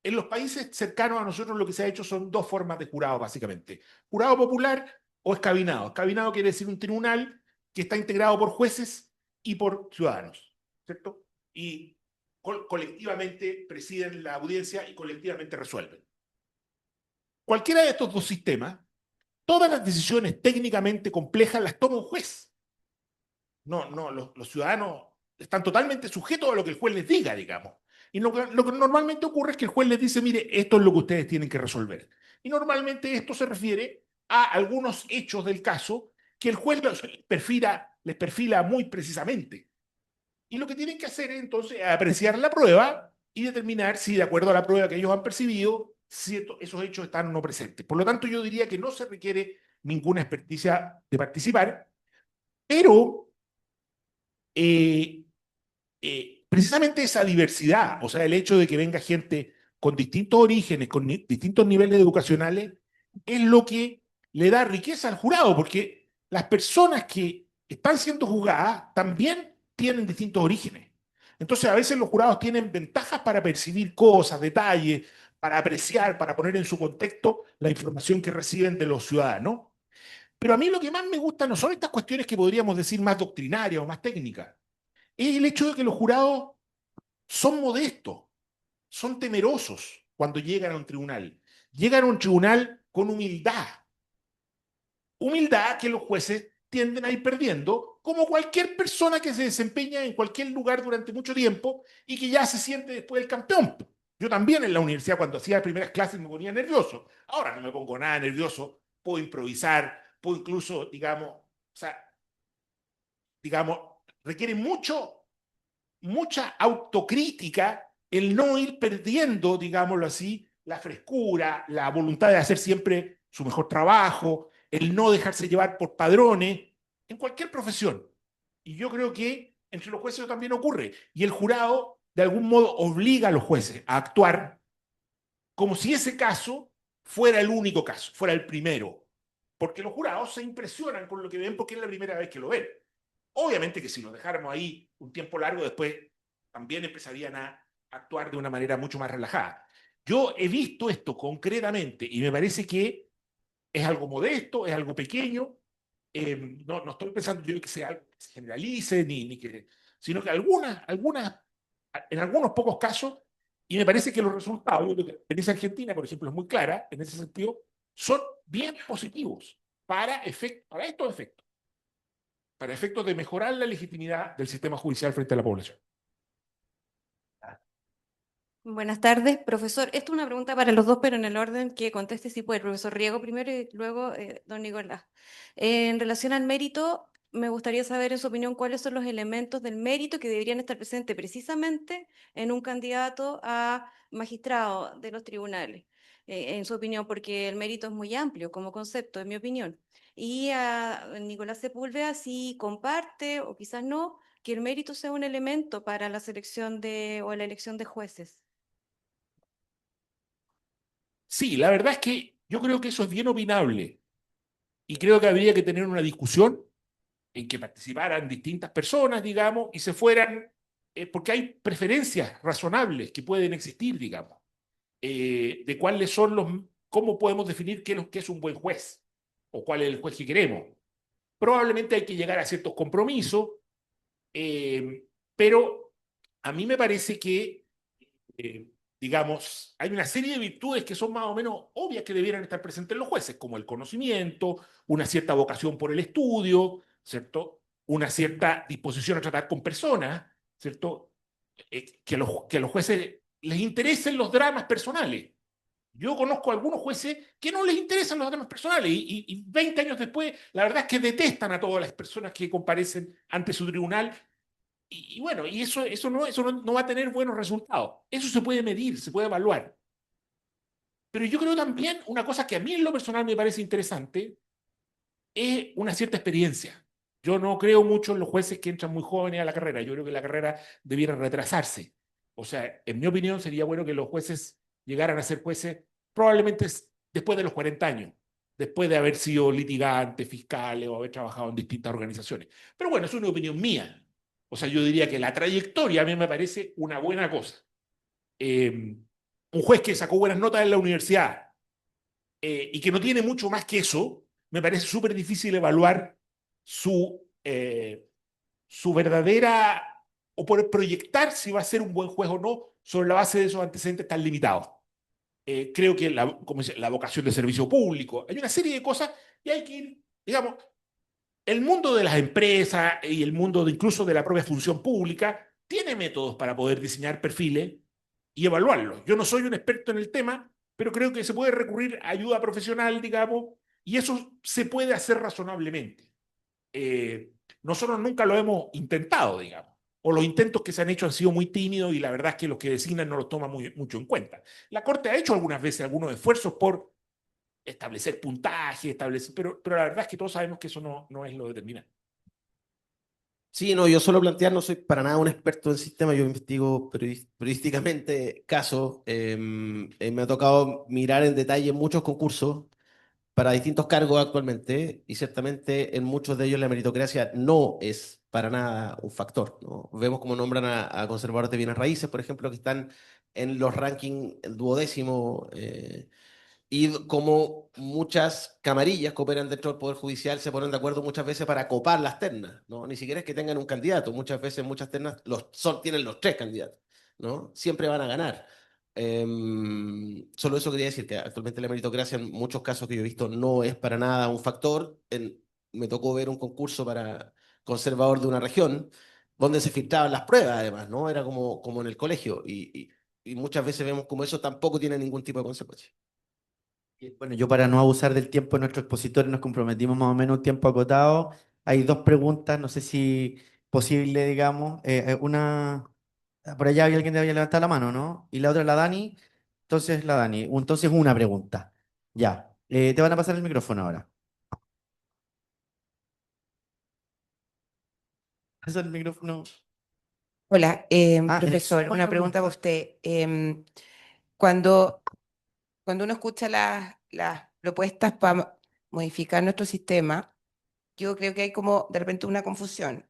En los países cercanos a nosotros lo que se ha hecho son dos formas de jurado, básicamente. Jurado popular o escabinado. Escabinado quiere decir un tribunal que está integrado por jueces y por ciudadanos, ¿cierto? Y colectivamente presiden la audiencia y colectivamente resuelven. Cualquiera de estos dos sistemas, todas las decisiones técnicamente complejas las toma un juez. No, los ciudadanos están totalmente sujetos a lo que el juez les diga, digamos. Y lo que normalmente ocurre es que el juez les dice, mire, esto es lo que ustedes tienen que resolver. Y normalmente esto se refiere a algunos hechos del caso que el juez les perfila muy precisamente. Y lo que tienen que hacer entonces es apreciar la prueba y determinar si, de acuerdo a la prueba que ellos han percibido, esos hechos están o no presentes. Por lo tanto, yo diría que no se requiere ninguna experticia de participar, pero precisamente esa diversidad, o sea, el hecho de que venga gente con distintos orígenes, con distintos niveles educacionales, es lo que le da riqueza al jurado, porque las personas que están siendo juzgadas también tienen distintos orígenes. Entonces, a veces los jurados tienen ventajas para percibir cosas, detalles, para apreciar, para poner en su contexto la información que reciben de los ciudadanos. Pero a mí lo que más me gusta no son estas cuestiones que podríamos decir más doctrinarias o más técnicas, es el hecho de que los jurados son modestos, son temerosos cuando llegan a un tribunal. Llegan a un tribunal con humildad. Humildad que los jueces tienden a ir perdiendo, como cualquier persona que se desempeña en cualquier lugar durante mucho tiempo y que ya se siente después el campeón. Yo también en la universidad, cuando hacía las primeras clases, me ponía nervioso. Ahora no me pongo nada nervioso, puedo improvisar, puedo incluso, digamos, requiere mucha autocrítica el no ir perdiendo, digámoslo así, la frescura, la voluntad de hacer siempre su mejor trabajo, el no dejarse llevar por padrones, en cualquier profesión. Y yo creo que entre los jueces eso también ocurre. Y el jurado, de algún modo, obliga a los jueces a actuar como si ese caso fuera el único caso, fuera el primero. Porque los jurados se impresionan con lo que ven porque es la primera vez que lo ven. Obviamente que si los dejáramos ahí un tiempo largo, después también empezarían a actuar de una manera mucho más relajada. Yo he visto esto concretamente y me parece que es algo modesto, es algo pequeño. No estoy pensando yo que sea algo que se generalice, ni que, sino que en algunos pocos casos, y me parece que los resultados, yo creo que la experiencia argentina, por ejemplo, es muy clara en ese sentido, son bien positivos para estos efectos, para efectos de mejorar la legitimidad del sistema judicial frente a la población. Buenas tardes, profesor. Esto es una pregunta para los dos, pero en el orden que conteste si puede. El profesor Riego primero y luego don Nicolás. En relación al mérito, me gustaría saber en su opinión cuáles son los elementos del mérito que deberían estar presentes precisamente en un candidato a magistrado de los tribunales. En su opinión, porque el mérito es muy amplio como concepto, en mi opinión. Y a Nicolás Sepúlveda, si comparte o quizás no, que el mérito sea un elemento para la selección o la elección de jueces. Sí, la verdad es que yo creo que eso es bien opinable y creo que habría que tener una discusión en que participaran distintas personas, digamos, y se fueran, porque hay preferencias razonables que pueden existir, digamos, de cuáles son cómo podemos definir qué es un buen juez o cuál es el juez que queremos. Probablemente hay que llegar a ciertos compromisos, pero a mí me parece que digamos, hay una serie de virtudes que son más o menos obvias que debieran estar presentes en los jueces, como el conocimiento, una cierta vocación por el estudio, ¿cierto? Una cierta disposición a tratar con personas, ¿cierto? Que a los jueces les interesen los dramas personales. Yo conozco a algunos jueces que no les interesan los dramas personales y 20 años después, la verdad es que detestan a todas las personas que comparecen ante su tribunal bueno, y eso no va a tener buenos resultados. Eso se puede medir, se puede evaluar. Pero yo creo también una cosa que a mí en lo personal me parece interesante es una cierta experiencia. Yo no creo mucho en los jueces que entran muy jóvenes a la carrera. Yo creo que la carrera debiera retrasarse. O sea, en mi opinión sería bueno que los jueces llegaran a ser jueces probablemente después de los 40 años, después de haber sido litigantes, fiscales o haber trabajado en distintas organizaciones. Pero bueno, es una opinión mía. O sea, yo diría que la trayectoria a mí me parece una buena cosa. Un juez que sacó buenas notas en la universidad y que no tiene mucho más que eso, me parece súper difícil evaluar su verdadera, o poder proyectar si va a ser un buen juez o no sobre la base de esos antecedentes tan limitados. Creo que como dice, la vocación de servicio público, hay una serie de cosas y hay que ir, digamos, el mundo de las empresas y el mundo incluso de la propia función pública tiene métodos para poder diseñar perfiles y evaluarlos. Yo no soy un experto en el tema, pero creo que se puede recurrir a ayuda profesional, digamos, y eso se puede hacer razonablemente. Nosotros nunca lo hemos intentado, digamos, o los intentos que se han hecho han sido muy tímidos y la verdad es que los que designan no los toman mucho en cuenta. La Corte ha hecho algunas veces algunos esfuerzos por establecer puntaje, pero la verdad es que todos sabemos que eso no es lo determinante. Sí, no, yo solo plantear, no soy para nada un experto en sistema, yo investigo periodísticamente casos, me ha tocado mirar en detalle muchos concursos para distintos cargos actualmente, y ciertamente en muchos de ellos la meritocracia no es para nada un factor, ¿no? Vemos cómo nombran a conservadores de bienes raíces, por ejemplo, que están en los rankings duodécimo, y como muchas camarillas que operan dentro del Poder Judicial se ponen de acuerdo muchas veces para copar las ternas, ¿no? Ni siquiera es que tengan un candidato, muchas veces muchas ternas tienen los tres candidatos, ¿no? Siempre van a ganar. Solo eso quería decir, que actualmente la meritocracia en muchos casos que yo he visto no es para nada un factor. Me tocó ver un concurso para conservador de una región donde se filtraban las pruebas además, ¿no? Era como en el colegio y muchas veces vemos como eso tampoco tiene ningún tipo de consecuencia. Bueno, yo para no abusar del tiempo de nuestros expositores nos comprometimos más o menos un tiempo acotado. Hay dos preguntas, no sé si posible, digamos. Por allá había alguien que había levantado la mano, ¿no? Y la otra la Dani. Entonces la Dani. Entonces una pregunta. Ya. Te van a pasar el micrófono ahora. Pasa el micrófono. Hola, Ah, profesor, ¿cuál es una la pregunta para pregunta? usted. Cuando, cuando uno escucha las propuestas para modificar nuestro sistema, yo creo que hay como de repente una confusión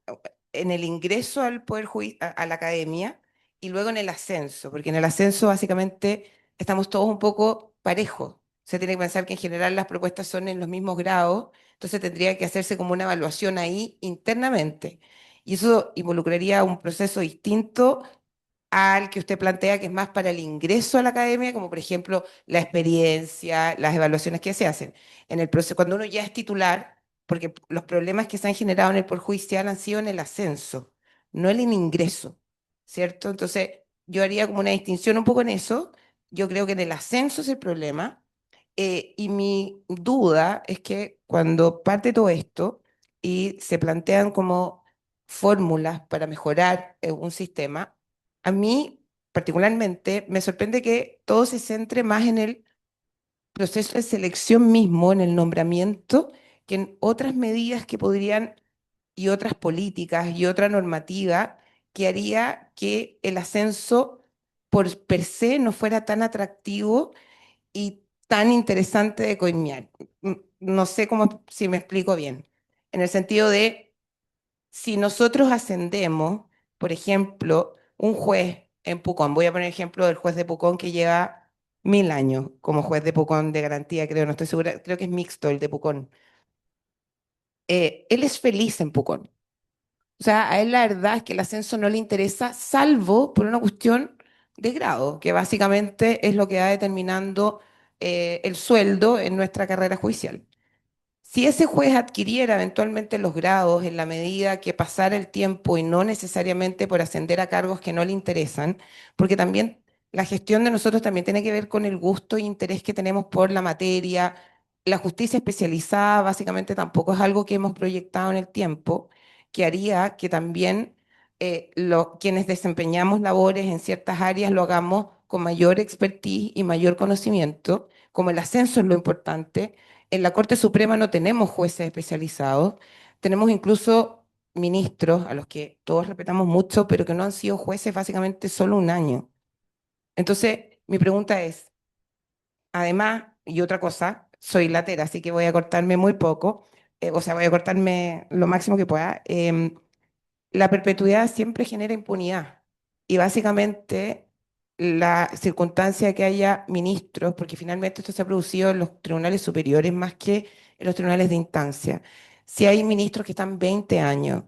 en el ingreso al a la academia y luego en el ascenso, porque en el ascenso básicamente estamos todos un poco parejos. Se tiene que pensar que en general las propuestas son en los mismos grados, entonces tendría que hacerse como una evaluación ahí internamente. Y eso involucraría un proceso distinto al que usted plantea, que es más para el ingreso a la academia, como por ejemplo la experiencia, las evaluaciones que se hacen. En el proceso, cuando uno ya es titular, porque los problemas que se han generado en el Poder Judicial han sido en el ascenso, no en el ingreso, ¿cierto? Entonces, yo haría como una distinción un poco en eso. Yo creo que en el ascenso es el problema. Y mi duda es que cuando parte todo esto y se plantean como fórmulas para mejorar un sistema, a mí particularmente me sorprende que todo se centre más en el proceso de selección mismo, en el nombramiento, que en otras medidas que podrían, y otras políticas y otra normativa que haría que el ascenso por per se no fuera tan atractivo y tan interesante de coimear. No sé cómo, si me explico bien, en el sentido de si nosotros ascendemos, por ejemplo, un juez en Pucón, voy a poner el ejemplo del juez de Pucón que lleva 1000 años como juez de Pucón de garantía, creo, no estoy segura, creo que es mixto el de Pucón. Él es feliz en Pucón. O sea, a él la verdad es que el ascenso no le interesa, salvo por una cuestión de grado, que básicamente es lo que va determinando el sueldo en nuestra carrera judicial. Si ese juez adquiriera eventualmente los grados en la medida que pasara el tiempo y no necesariamente por ascender a cargos que no le interesan, porque también la gestión de nosotros también tiene que ver con el gusto e interés que tenemos por la materia. La justicia especializada básicamente tampoco es algo que hemos proyectado en el tiempo, que haría que también quienes desempeñamos labores en ciertas áreas lo hagamos con mayor expertise y mayor conocimiento, como el ascenso es lo importante. En la Corte Suprema no tenemos jueces especializados, tenemos incluso ministros a los que todos respetamos mucho, pero que no han sido jueces básicamente solo un año. Entonces, mi pregunta es, además, y otra cosa, soy latera, así que voy a cortarme muy poco, o sea, voy a cortarme lo máximo que pueda. La perpetuidad siempre genera impunidad y básicamente la circunstancia de que haya ministros, porque finalmente esto se ha producido en los tribunales superiores más que en los tribunales de instancia. Si hay ministros que están 20 años,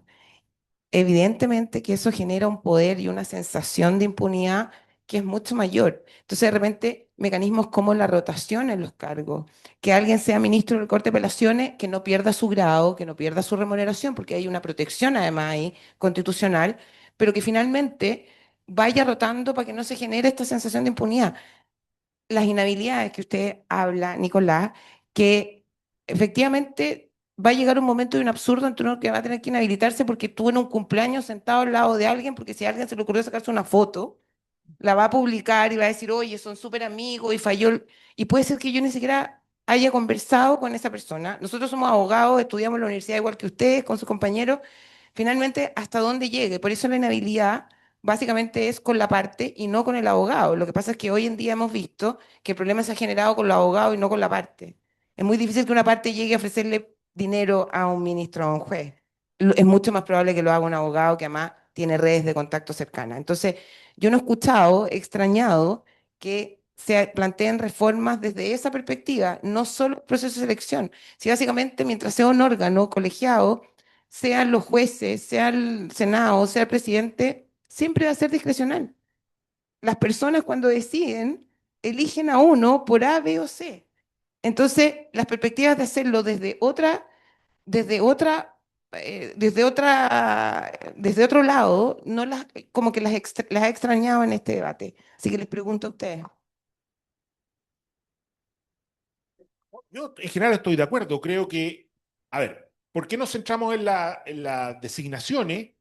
evidentemente que eso genera un poder y una sensación de impunidad que es mucho mayor. Entonces, de repente, mecanismos como la rotación en los cargos, que alguien sea ministro del Corte de Apelaciones, que no pierda su grado, que no pierda su remuneración, porque hay una protección además ahí constitucional, pero que finalmente vaya rotando para que no se genere esta sensación de impunidad. Las inhabilidades que usted habla, Nicolás, que efectivamente va a llegar un momento de un absurdo en uno que va a tener que inhabilitarse porque estuvo en un cumpleaños sentado al lado de alguien, porque si a alguien se le ocurrió sacarse una foto, la va a publicar y va a decir, oye, son súper amigos y falló. Y puede ser que yo ni siquiera haya conversado con esa persona. Nosotros somos abogados, estudiamos en la universidad igual que ustedes, con sus compañeros. Finalmente, hasta dónde llegue. Por eso la inhabilidad básicamente es con la parte y no con el abogado. Lo que pasa es que hoy en día hemos visto que el problema se ha generado con los abogados y no con la parte. Es muy difícil que una parte llegue a ofrecerle dinero a un ministro o a un juez. Es mucho más probable que lo haga un abogado que además tiene redes de contacto cercanas. Entonces, yo no he escuchado, he extrañado que se planteen reformas desde esa perspectiva, no solo el proceso de selección, si básicamente mientras sea un órgano colegiado, sean los jueces, sea el Senado, sea el presidente, siempre va a ser discrecional. Las personas cuando deciden, eligen a uno por A, B o C. Entonces, las perspectivas de hacerlo desde otra, desde otro lado, no las, como que las he extrañado en este debate. Así que les pregunto a ustedes. Yo en general estoy de acuerdo. Creo que, a ver, ¿por qué nos centramos en las designaciones?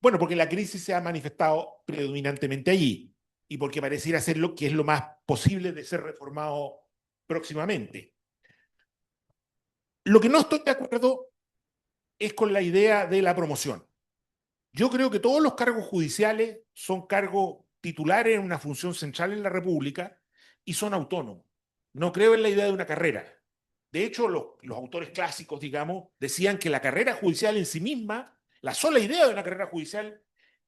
Bueno, porque la crisis se ha manifestado predominantemente allí y porque pareciera ser lo que es lo más posible de ser reformado próximamente. Lo que no estoy de acuerdo es con la idea de la promoción. Yo creo que todos los cargos judiciales son cargos titulares en una función central en la República y son autónomos. No creo en la idea de una carrera. De hecho, los autores clásicos, digamos, decían que la carrera judicial en sí misma, la sola idea de una carrera judicial,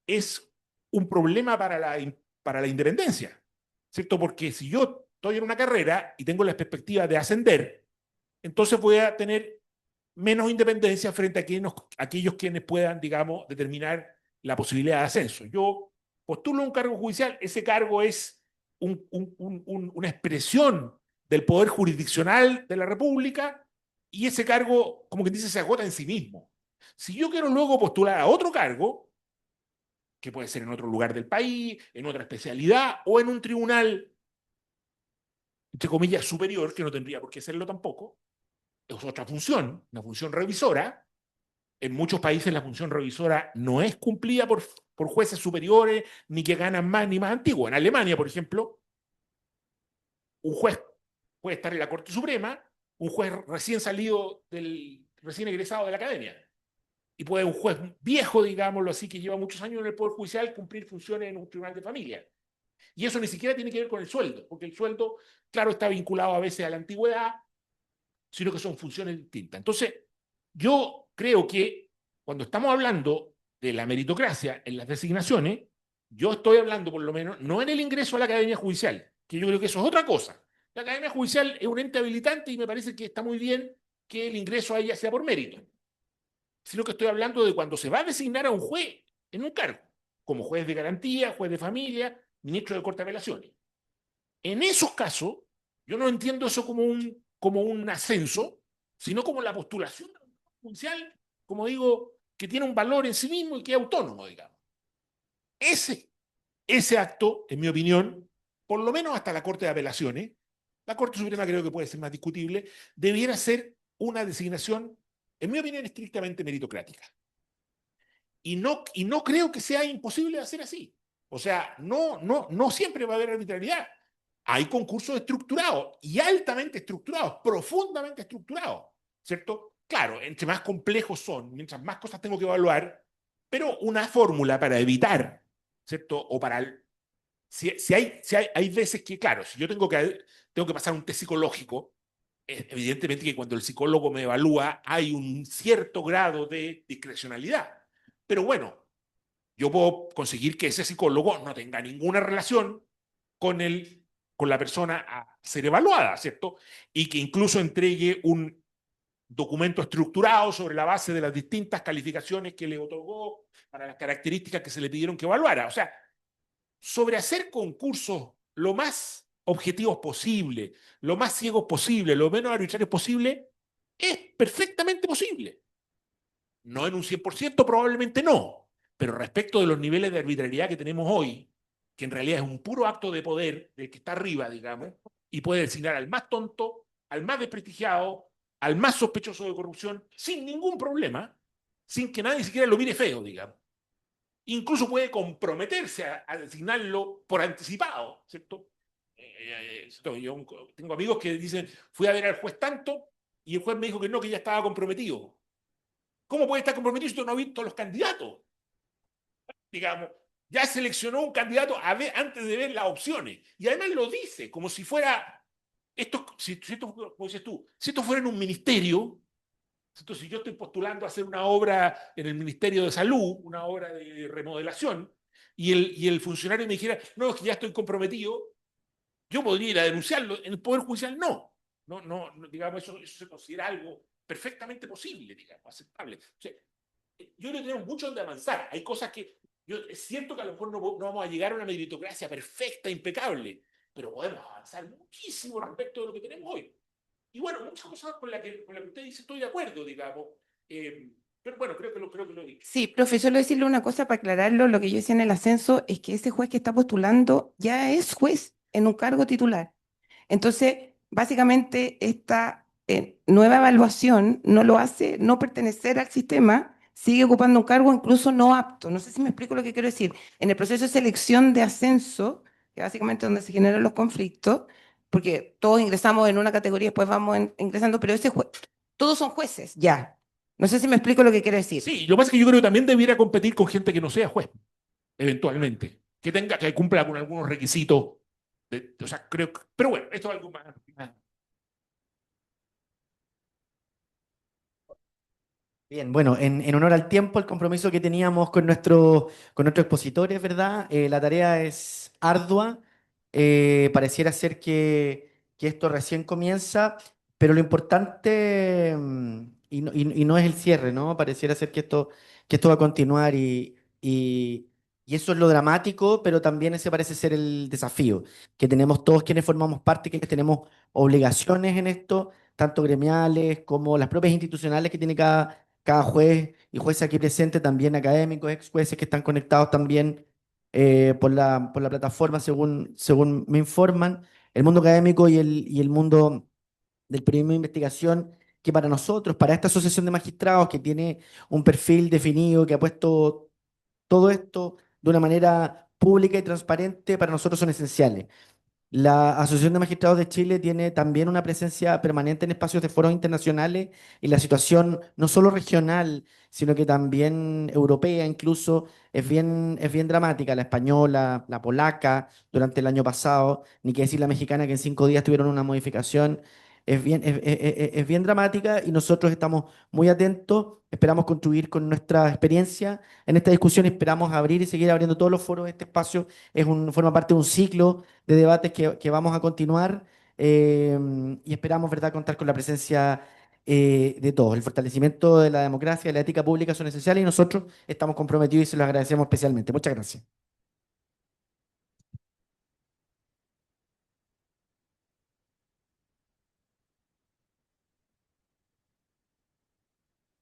es un problema para la independencia, ¿cierto? Porque si yo estoy en una carrera y tengo la perspectiva de ascender, entonces voy a tener menos independencia frente a aquellos quienes puedan, digamos, determinar la posibilidad de ascenso. Yo postulo un cargo judicial, ese cargo es una expresión del poder jurisdiccional de la República y ese cargo, como que dice, se agota en sí mismo. Si yo quiero luego postular a otro cargo, que puede ser en otro lugar del país, en otra especialidad o en un tribunal, entre comillas, superior, que no tendría por qué serlo tampoco, es otra función, una función revisora. En muchos países la función revisora no es cumplida por jueces superiores, ni que ganan más ni más antiguos. En Alemania, por ejemplo, un juez puede estar en la Corte Suprema, un juez recién egresado de la academia. Y puede un juez viejo, digámoslo así, que lleva muchos años en el Poder Judicial, cumplir funciones en un tribunal de familia. Y eso ni siquiera tiene que ver con el sueldo, porque el sueldo, claro, está vinculado a veces a la antigüedad, sino que son funciones distintas. Entonces, yo creo que cuando estamos hablando de la meritocracia en las designaciones, yo estoy hablando por lo menos, no en el ingreso a la Academia Judicial, que yo creo que eso es otra cosa. La Academia Judicial es un ente habilitante y me parece que está muy bien que el ingreso a ella sea por mérito, sino que estoy hablando de cuando se va a designar a un juez en un cargo, como juez de garantía, juez de familia, ministro de Corte de Apelaciones. En esos casos, yo no entiendo eso como un ascenso, sino como la postulación judicial, como digo, que tiene un valor en sí mismo y que es autónomo, digamos. Ese acto, en mi opinión, por lo menos hasta la Corte de Apelaciones, la Corte Suprema creo que puede ser más discutible, debiera ser una designación, en mi opinión, estrictamente meritocrática. Y no creo que sea imposible hacer así. O sea, no siempre va a haber arbitrariedad. Hay concursos estructurados y altamente estructurados, profundamente estructurados, ¿cierto? Claro, entre más complejos son, mientras más cosas tengo que evaluar, pero una fórmula para evitar, ¿cierto? O para... hay veces que, claro, si yo tengo que pasar un test psicológico, evidentemente que cuando el psicólogo me evalúa hay un cierto grado de discrecionalidad. Pero bueno, yo puedo conseguir que ese psicólogo no tenga ninguna relación con la persona a ser evaluada, ¿cierto? Y que incluso entregue un documento estructurado sobre la base de las distintas calificaciones que le otorgó para las características que se le pidieron que evaluara. O sea, sobre hacer concursos lo más objetivos posible, lo más ciegos posible, lo menos arbitrarios posible, es perfectamente posible. No en un 100%, probablemente no, pero respecto de los niveles de arbitrariedad que tenemos hoy, que en realidad es un puro acto de poder del que está arriba, digamos, y puede designar al más tonto, al más desprestigiado, al más sospechoso de corrupción, sin ningún problema, sin que nadie siquiera lo mire feo, digamos. Incluso puede comprometerse a designarlo por anticipado, ¿cierto? Yo tengo amigos que dicen, fui a ver al juez tanto, y el juez me dijo que no, que ya estaba comprometido. ¿Cómo puede estar comprometido si no ha visto los candidatos? Digamos, ya seleccionó un candidato antes de ver las opciones. Y además lo dice, como si fuera si esto, como dices tú, si esto fuera en un ministerio, entonces si yo estoy postulando a hacer una obra en el Ministerio de Salud, una obra de remodelación, y el funcionario me dijera, no, es que ya estoy comprometido, yo podría ir a denunciarlo. En el Poder Judicial no. Digamos, eso se considera algo perfectamente posible, digamos, aceptable. O sea, yo creo que tenemos mucho donde avanzar. Hay cosas que, es cierto que a lo mejor no vamos a llegar a una meritocracia perfecta, impecable, pero podemos avanzar muchísimo respecto de lo que tenemos hoy. Y bueno, muchas cosas con las que usted dice estoy de acuerdo, digamos. Pero bueno, creo que lo he dicho. Sí, profe, solo decirle una cosa para aclararlo, lo que yo decía en el ascenso es que ese juez que está postulando ya es juez en un cargo titular. Entonces, básicamente, esta nueva evaluación no lo hace no pertenecer al sistema, sigue ocupando un cargo incluso no apto. No sé si me explico lo que quiero decir. En el proceso de selección de ascenso, que básicamente es donde se generan los conflictos, porque todos ingresamos en una categoría, después vamos ingresando, pero todos son jueces, ya. No sé si me explico lo que quiero decir. Sí, lo que pasa es que yo creo que también debiera competir con gente que no sea juez, eventualmente, que cumpla con algunos requisitos. O sea, pero bueno, esto es algo más. Bien, bueno, en honor al tiempo, el compromiso que teníamos con nuestros expositores, ¿verdad? La tarea es ardua, pareciera ser que esto recién comienza, pero lo importante, y no es el cierre, ¿no? Pareciera ser que esto va a continuar y eso es lo dramático, pero también ese parece ser el desafío, que tenemos todos quienes formamos parte, que tenemos obligaciones en esto, tanto gremiales como las propias institucionales que tiene cada juez y jueza aquí presente, también académicos, ex jueces que están conectados también por la plataforma, según me informan, el mundo académico y el mundo del periodismo de investigación, que para nosotros, para esta asociación de magistrados que tiene un perfil definido, que ha puesto todo esto de una manera pública y transparente, para nosotros son esenciales. La Asociación de Magistrados de Chile tiene también una presencia permanente en espacios de foros internacionales y la situación no solo regional, sino que también europea incluso es bien dramática. La española, la polaca durante el año pasado, ni qué decir la mexicana que en 5 días tuvieron una modificación. Es bien dramática y nosotros estamos muy atentos, esperamos contribuir con nuestra experiencia en esta discusión, esperamos abrir y seguir abriendo todos los foros de este espacio. Forma parte de un ciclo de debates que vamos a continuar y esperamos, ¿verdad?, contar con la presencia de todos. El fortalecimiento de la democracia y la ética pública son esenciales y nosotros estamos comprometidos y se los agradecemos especialmente. Muchas gracias.